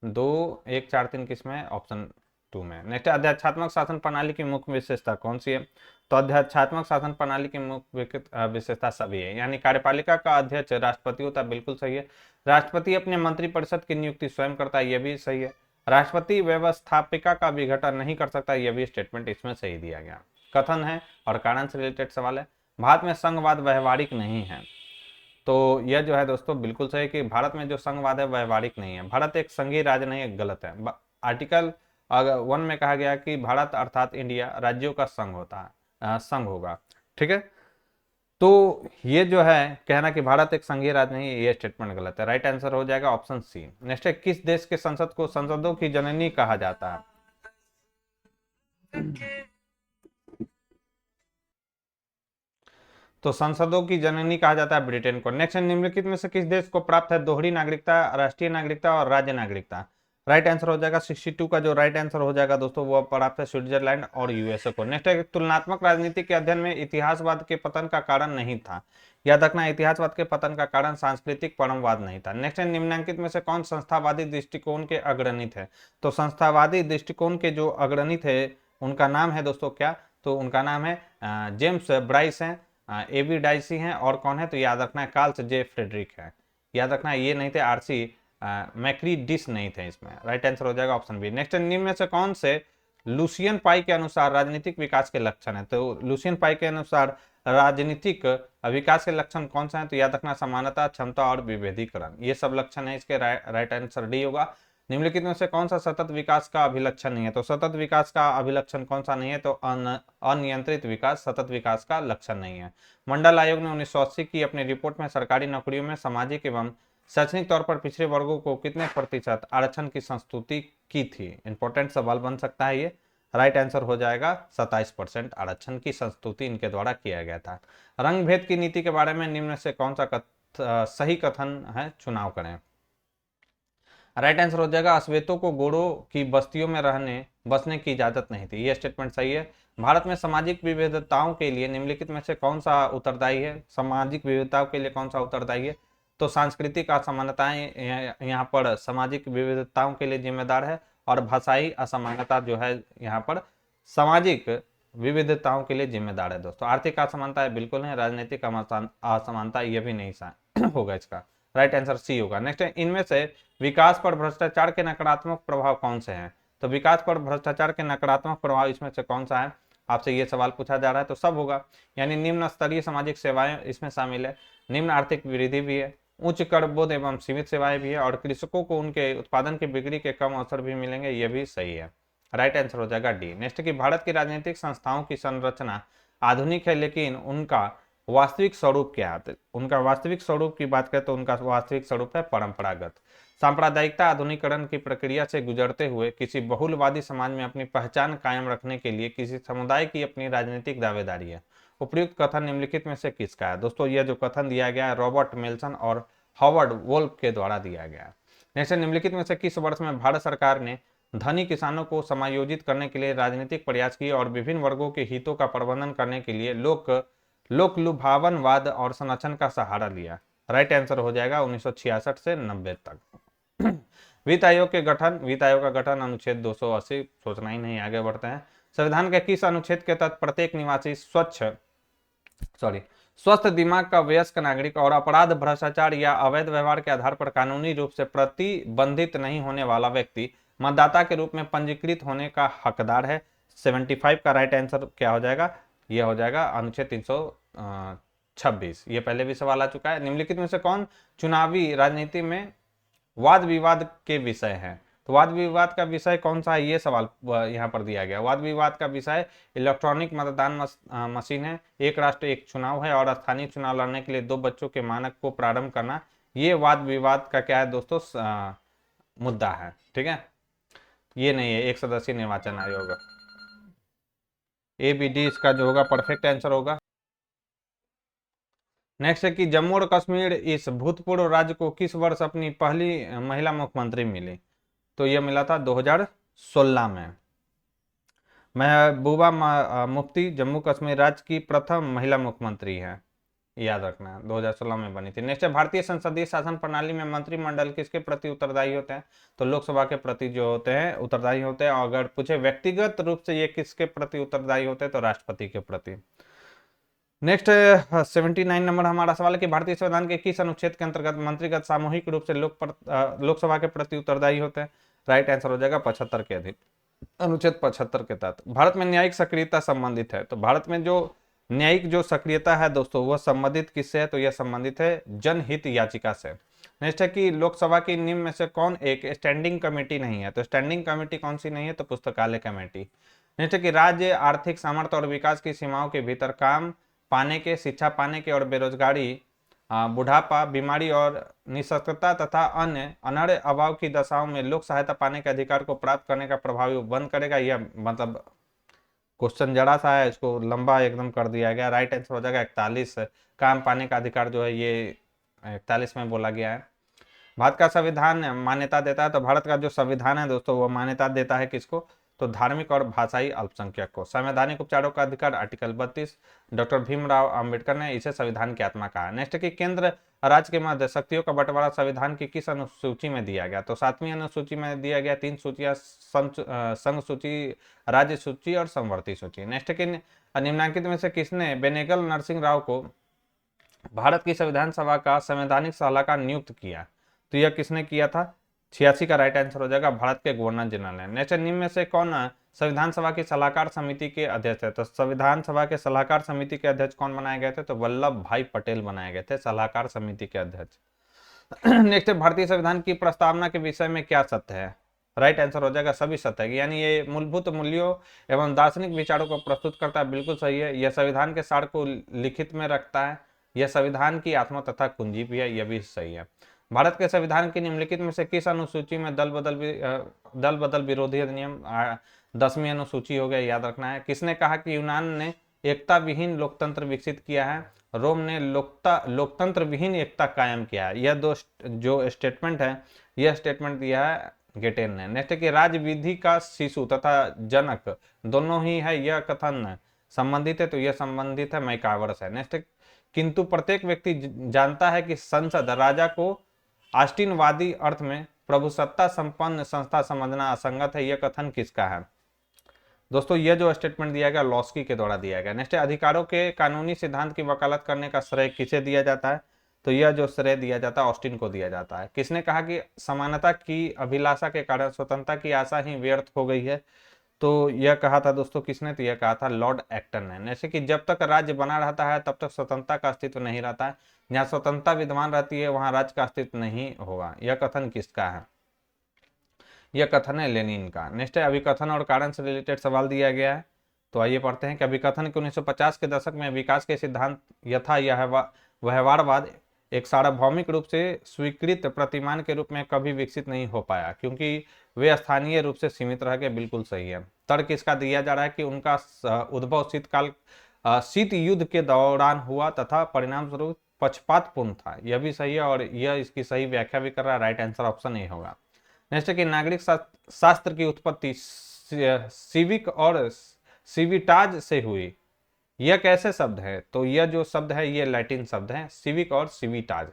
2 1 4 3 किसमें? ऑप्शन 2 में। नेक्स्ट अध्यात्मक शासन प्रणाली की मुख्य विशेषता कौन सी है? तो अध्यात्मक शासन प्रणाली की मुख्य विशेषता सभी है, यानी कार्यपालिका का अध्यक्ष राष्ट्रपति होता है, बिल्कुल सही है। राष्ट्रपति अपने मंत्रिपरिषद की नियुक्ति स्वयं करता है, यह भी सही है। राष्ट्रपति व्यवस्थापिका का विघटन नहीं कर सकता, यह भी स्टेटमेंट इसमें सही दिया गया। कथन है और कारण से रिलेटेड सवाल है। भारत में संघवाद व्यवहारिक नहीं है, तो यह जो है दोस्तों बिल्कुल सही कि भारत में जो संघवाद है व्यवहारिक नहीं है। भारत एक संघीय राज्य नहीं है, गलत है। आर्टिकल 1 में कहा गया कि भारत अर्थात इंडिया राज्यों का संघ होता है, संघ होगा, ठीक है। तो ये जो है कहना कि भारत एक संघीय राज्य नहीं है, ये स्टेटमेंट गलत है। राइट आंसर हो जाएगा ऑप्शन सी। नेक्स्ट है किस देश के संसद को संसदों की जननी कहा जाता है? तो संसदों की जननी कहा जाता है ब्रिटेन को। नेक्स्ट निम्नलिखित में से किस देश को प्राप्त है दोहरी नागरिकता, राष्ट्रीय नागरिकता और राज्य नागरिकता? राइट आंसर हो जाएगा 62 का जो राइट आंसर हो जाएगा दोस्तों वो प्राप्त है स्विट्जरलैंड और यूएसए को। नेक्स्ट है तुलनात्मक राजनीति के अध्ययन में इतिहासवाद के पतन का कारण नहीं था। याद रखना इतिहासवाद के पतन का कारण सांस्कृतिक परमवाद नहीं था। नेक्स्ट है निम्नलिखित में से कौन संस्थावादी दृष्टिकोण के अग्रणी थे? तो संस्थावादी दृष्टिकोण के जो अग्रणी थे उनका नाम है दोस्तों क्या? तो उनका नाम है जेम्स ब्राइस है, एवी डाइसी हैं और कौन है? तो याद रखना है कार्ल जे फ्रेडरिक है। याद रखना ये नहीं थे आरसी मैक्री डिस नहीं थे इसमें। राइट आंसर हो जाएगा ऑप्शन बी। नेक्स्ट निम्न में से कौन से लुसियन पाई के अनुसार राजनीतिक विकास के लक्षण है? तो लुसियन पाई के अनुसार राजनीतिक विकास के लक्षण कौन सा है? तो याद रखना समानता, क्षमता और विभेदीकरण, ये सब लक्षण है इसके। राइट आंसर डी होगा। निम्नलिखित में से कौन सा सतत विकास का अभिलक्षण नहीं है? तो सतत विकास का अभिलक्षण कौन सा नहीं है? तो अनियंत्रित विकास सतत विकास का लक्षण नहीं है। मंडल आयोग ने 1980 की अपनी रिपोर्ट में सरकारी नौकरियों में सामाजिक एवं शैक्षणिक तौर पर पिछड़े वर्गों को कितने प्रतिशत आरक्षण की संस्तुति की थी? इंपॉर्टेंट सवाल बन सकता है ये। राइट आंसर हो जाएगा 27% आरक्षण की संस्तुति इनके द्वारा किया गया था। रंग भेद की नीति के बारे में निम्न से कौन सा सही कथन है? चुनाव करें। राइट आंसर हो जाएगा अश्वेतों को गोरों की बस्तियों में बसने की इजाजत नहीं थी, यह स्टेटमेंट सही है। भारत में सामाजिक विविधताओं के लिए निम्नलिखित में से कौन सा उत्तरदायी है? सामाजिक विविधताओं के लिए कौन सा उत्तरदायी है? तो सांस्कृतिक असमानताएं यहाँ पर सामाजिक विविधताओं के लिए जिम्मेदार है और भाषाई असमानता जो है यहाँ पर सामाजिक विविधताओं के लिए जिम्मेदार है दोस्तों। आर्थिक असमानता है बिल्कुल नहीं, राजनीतिक असमानता ये भी नहीं होगा इसका। राइट आंसर सी होगा। नेक्स्ट है इनमें से विकास पर भ्रष्टाचार के नकारात्मक प्रभाव कौन से हैं? तो विकास पर भ्रष्टाचार के नकारात्मक प्रभाव इसमें से कौन सा है? आपसे ये सवाल पूछा जा रहा है तो सब होगा, यानी निम्न स्तरीय सामाजिक सेवाएं इसमें शामिल है, निम्न आर्थिक वृद्धि भी है, उच्च कर बोध एवं सीमित सेवाएं भी है, और कृषकों को उनके उत्पादन की बिक्री के कम अवसर भी मिलेंगे, ये भी सही है। राइट आंसर हो जाएगा डी। नेक्स्ट कि भारत की राजनीतिक संस्थाओं की संरचना आधुनिक है, लेकिन उनका वास्तविक स्वरूप क्या है? उनका वास्तविक स्वरूप की बात करें तो उनका वास्तविक स्वरूप है परंपरागत। सांप्रदायिकता आधुनिकीकरण की प्रक्रिया से गुजरते हुए किसी बहुलवादी समाज में अपनी पहचान कायम रखने के लिए किसी समुदाय की अपनी राजनीतिक दावेदारी है। उपयुक्त कथन निम्नलिखित में से किसका है? दोस्तों यह जो कथन दिया गया है रॉबर्ट मेल्सन और हॉवर्ड वोल्फ के द्वारा दिया गया है। नेक्स्ट, निम्नलिखित में से किस वर्ष में भारत सरकार ने धनी किसानों को समायोजित करने के लिए राजनीतिक प्रयास किए और विभिन्न वर्गों के हितों का प्रबंधन करने के लिए लोक लुभावनवाद और संरक्षण का सहारा लिया? राइट आंसर हो जाएगा 1966 से 90 तक। वित्त आयोग का गठन अनुच्छेद 280। सोचना ही नहीं, आगे बढ़ते हैं। संविधान के किस अनुच्छेद के तहत प्रत्येक निवासी स्वस्थ दिमाग का वयस्क नागरिक और अपराध, भ्रष्टाचार या अवैध व्यवहार के आधार पर कानूनी रूप से प्रतिबंधित नहीं होने वाला व्यक्ति मतदाता के रूप में पंजीकृत होने का हकदार है? 75 का राइट आंसर क्या हो जाएगा? यह हो जाएगा अनुच्छेद 326। ये पहले भी सवाल आ चुका है। निम्नलिखित में से कौन चुनावी राजनीति में वाद विवाद के विषय है? तो वाद विवाद का विषय कौन सा है, ये सवाल यहाँ पर दिया गया। वाद विवाद का विषय इलेक्ट्रॉनिक मतदान मशीन है, एक राष्ट्र एक चुनाव है, और स्थानीय चुनाव लड़ने के लिए 2 बच्चों के मानक को प्रारंभ करना। ये वाद विवाद का क्या है दोस्तों? मुद्दा है। ठीक है, ये नहीं है एक सदस्यीय निर्वाचन आयोग। ए बी डी इसका जो होगा परफेक्ट आंसर होगा। नेक्स्ट है कि जम्मू और कश्मीर इस भूतपूर्व राज्य को किस वर्ष अपनी पहली महिला मुख्यमंत्री मिली? तो यह मिला था 2016 में। महबूबा मुफ्ती जम्मू कश्मीर राज्य की प्रथम महिला मुख्यमंत्री है, याद रखना, 2016 में बनी थी। नेक्स्ट है भारतीय संसदीय शासन प्रणाली में मंत्रिमंडल किसके प्रति उत्तरदायी होते हैं? तो लोकसभा के प्रति जो होते हैं उत्तरदायी होते हैं। और अगर पूछे व्यक्तिगत रूप से ये किसके प्रति उत्तरदायी होते हैं तो राष्ट्रपति के प्रति। नेक्स्ट 79 नंबर हमारा सवाल है कि भारतीय संविधान के किस अनुच्छेद के अंतर्गत मंत्रीगण सामूहिक रूप से लोकसभा के प्रति उत्तरदायी होते हैं? राइट आंसर हो जाएगा 75 के अधीन, अनुच्छेद 75 के तहत। भारत में न्यायिक सक्रियता संबंधित है, तो भारत में जो न्यायिक जो सक्रियता है दोस्तों वह संबंधित किससे है? तो यह संबंधित है जनहित याचिका से। नेक्स्ट है कि लोकसभा की निम्न में से कौन एक स्टैंडिंग कमेटी नहीं है? तो स्टैंडिंग कमेटी कौन सी नहीं है? तो पुस्तकालय कमेटी। नेक्स्ट है कि राज्य आर्थिक सामर्थ्य और विकास की सीमाओं के भीतर काम पाने के, शिक्षा पाने के और बेरोजगारी, बुढ़ापा, बीमारी और निःशक्तता तथा अन्य अनर्य अभाव की दशाओं में लोक सहायता पाने के अधिकार को प्राप्त करने का प्रभावी बंद करेगा। यह मतलब क्वेश्चन जड़ा सा है, इसको लंबा एकदम कर दिया गया। राइट आंसर हो जाएगा 41। काम पाने का अधिकार जो है ये 41 में बोला गया है। भारत का संविधान मान्यता देता है, तो भारत का जो संविधान है दोस्तों वो मान्यता देता है किसको? तो धार्मिक और भाषाई अल्पसंख्यक को। संवैधानिक उपचारों का अधिकार आर्टिकल 32, डॉक्टर भीमराव अंबेडकर ने इसे संविधान की आत्मा कहा। नेक्स्ट की केंद्र राज्य के मध्य शक्तियों का बंटवारा संविधान की किस अनुसूची में दिया गया? तो 7वीं अनुसूची में दिया गया। 3 सूचियां संघ सूची, राज्य सूची और समवर्ती सूची। नेक्स्ट की निम्नलिखित में से किसने बेनेगल नरसिंह राव को भारत की संविधान सभा का संवैधानिक सलाहकार नियुक्त किया? तो यह किसने किया था? 86 का राइट आंसर हो जाएगा भारत के गवर्नर जनरल ने। नेक्स्ट निम्न में से कौन संविधान सभा की सलाहकार समिति के अध्यक्ष है? तो संविधान सभा के सलाहकार समिति के अध्यक्ष कौन बनाए गए थे? तो वल्लभ भाई पटेल बनाए गए थे सलाहकार समिति के अध्यक्ष। नेक्स्ट भारतीय संविधान की प्रस्तावना के विषय में क्या सत्य है? राइट आंसर हो जाएगा सभी सत्य है, यानी ये मूलभूत मूल्यों एवं दार्शनिक विचारों को प्रस्तुत करता है। बिल्कुल सही है। यह संविधान के सार को लिखित में रखता है। यह संविधान की आत्मा तथा कुंजी भी है, यह भी सही है। भारत के संविधान की निम्नलिखित में से किस अनुसूची में दल बदल विरोधी अधिनियम 10वीं अनुसूची हो गया, याद रखना है। किसने कहा कि यूनान ने एकता विहीन लोकतंत्र विकसित किया है? रोम ने लोकतंत्र विहीन एकता कायम किया है। यह दो जो स्टेटमेंट है, यह स्टेटमेंट दिया है गेटेन ने। नेक्स्ट कि राज्य विधि का शिशु तथा जनक दोनों ही है, यह कथन संबंधित है? तो यह संबंधित है मैकावर्स है। नेक्स्ट किंतु प्रत्येक व्यक्ति जानता है कि संसद राजा को आस्टीनवादी अर्थ में प्रभुसत्ता संपन्न संस्था समझना असंगत है, यह कथन किसका है? दोस्तों यह जो स्टेटमेंट दिया गया लॉस्की के द्वारा दिया गया। नेक्स्ट अधिकारों के कानूनी सिद्धांत की वकालत करने का श्रेय किसे दिया जाता है? तो यह जो श्रेय दिया जाता है ऑस्टिन को दिया जाता है। किसने कहा कि समानता की अभिलाषा के कारण स्वतंत्रता की आशा ही व्यर्थ हो गई है? तो यह कहा था दोस्तों किसने, तो यह कहा था लॉर्ड एक्टन ने। जैसे कि जब तक राज्य बना रहता है तब तक स्वतंत्रता का अस्तित्व नहीं रहता है, जहाँ स्वतंत्रता विद्यमान रहती है वहां राज्य का अस्तित्व नहीं होगा। यह कथन किसका है, यह कथन है लेनिन का। नेक्स्ट है अभिकथन और कारण से रिलेटेड सवाल दिया गया है, तो आइए पढ़ते हैं कि अभिकथन के 1950 के दशक में विकास के सिद्धांत यथा यह व्यवहारवाद एक सार्वभौमिक रूप से स्वीकृत प्रतिमान के रूप में कभी विकसित नहीं हो पाया, क्योंकि वे स्थानीय रूप से सीमित रह गए। बिल्कुल सही है। तर्क इसका दिया जा रहा है कि उनका उद्भव शीतकाल शीत युद्ध के दौरान हुआ तथा परिणाम स्वरूप पक्षपातपूर्ण था। यह भी सही है और यह इसकी सही व्याख्या भी कर रहा है। राइट आंसर ऑप्शन ए होगा। नेक्स्ट है कि नागरिक शास्त्र की उत्पत्ति सिविक और सिविटाज से हुई। यह कैसे शब्द है, तो यह जो शब्द है ये लैटिन शब्द है, सिविक और सिविटाज।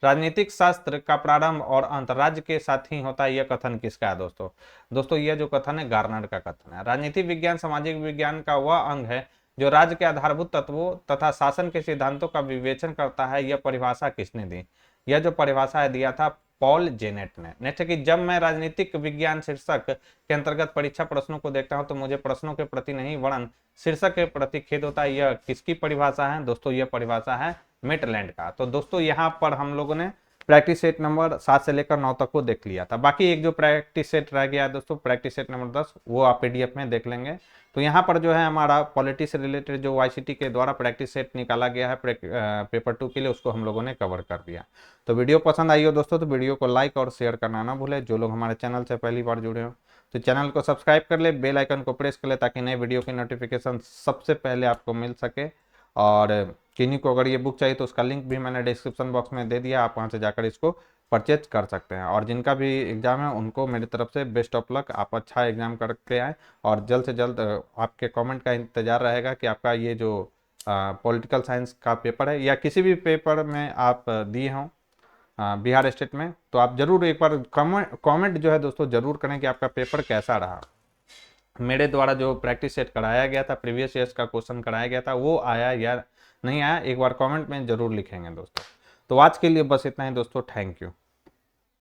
राजनीतिक शास्त्र का प्रारंभ और अंत राज्य के साथ ही होता है। यह कथन किसका है दोस्तों यह जो कथन है गार्नर का कथन है। राजनीतिक विज्ञान सामाजिक विज्ञान का वह अंग है जो राज्य के आधारभूत तत्वों तथा शासन के सिद्धांतों का विवेचन करता है। यह परिभाषा किसने दी, यह जो परिभाषा दिया था पॉल जेनेट ने। नेक्स्ट कि जब मैं राजनीतिक विज्ञान शीर्षक के अंतर्गत परीक्षा प्रश्नों को देखता हूं तो मुझे प्रश्नों के प्रति नहीं वरन शीर्षक के प्रति खेद होता है। यह किसकी परिभाषा है दोस्तों, यह परिभाषा है मेटलैंड का। तो दोस्तों यहाँ पर हम लोगों ने प्रैक्टिस सेट नंबर 7 से लेकर 9 तक को देख लिया था। बाकी एक जो प्रैक्टिस सेट रह गया है दोस्तों, प्रैक्टिस सेट नंबर 10, वो आप पीडीएफ में देख लेंगे। तो यहाँ पर जो है हमारा पॉलिटी से रिलेटेड जो वाईसीटी के द्वारा प्रैक्टिस सेट निकाला गया है पेपर 2 के लिए, उसको हम लोगों ने कवर कर दिया। तो वीडियो पसंद आई हो दोस्तों तो वीडियो को लाइक और शेयर करना ना भूले। जो लोग हमारे चैनल से पहली बार जुड़े हो तो चैनल को सब्सक्राइब कर ले, बेल आइकन को प्रेस कर ले ताकि नए वीडियो की नोटिफिकेशन सबसे पहले आपको मिल सके। और किन्हीं को अगर ये बुक चाहिए तो उसका लिंक भी मैंने डिस्क्रिप्शन बॉक्स में दे दिया, आप वहाँ से जाकर इसको परचेज कर सकते हैं। और जिनका भी एग्जाम है उनको मेरी तरफ से बेस्ट ऑफ लक, आप अच्छा एग्जाम करके आए और जल्द से जल्द आपके कमेंट का इंतजार रहेगा कि आपका ये जो पॉलिटिकल साइंस का पेपर है या किसी भी पेपर में आप दिए हों बिहार स्टेट में, तो आप जरूर एक बार कमेंट जो है दोस्तों जरूर करें कि आपका पेपर कैसा रहा। मेरे द्वारा जो प्रैक्टिस सेट कराया गया था, प्रीवियस ईयर्स का क्वेश्चन कराया गया था, वो आया या नहीं आया एक बार कमेंट में जरूर लिखेंगे दोस्तों। तो आज के लिए बस इतना ही दोस्तों, थैंक यू।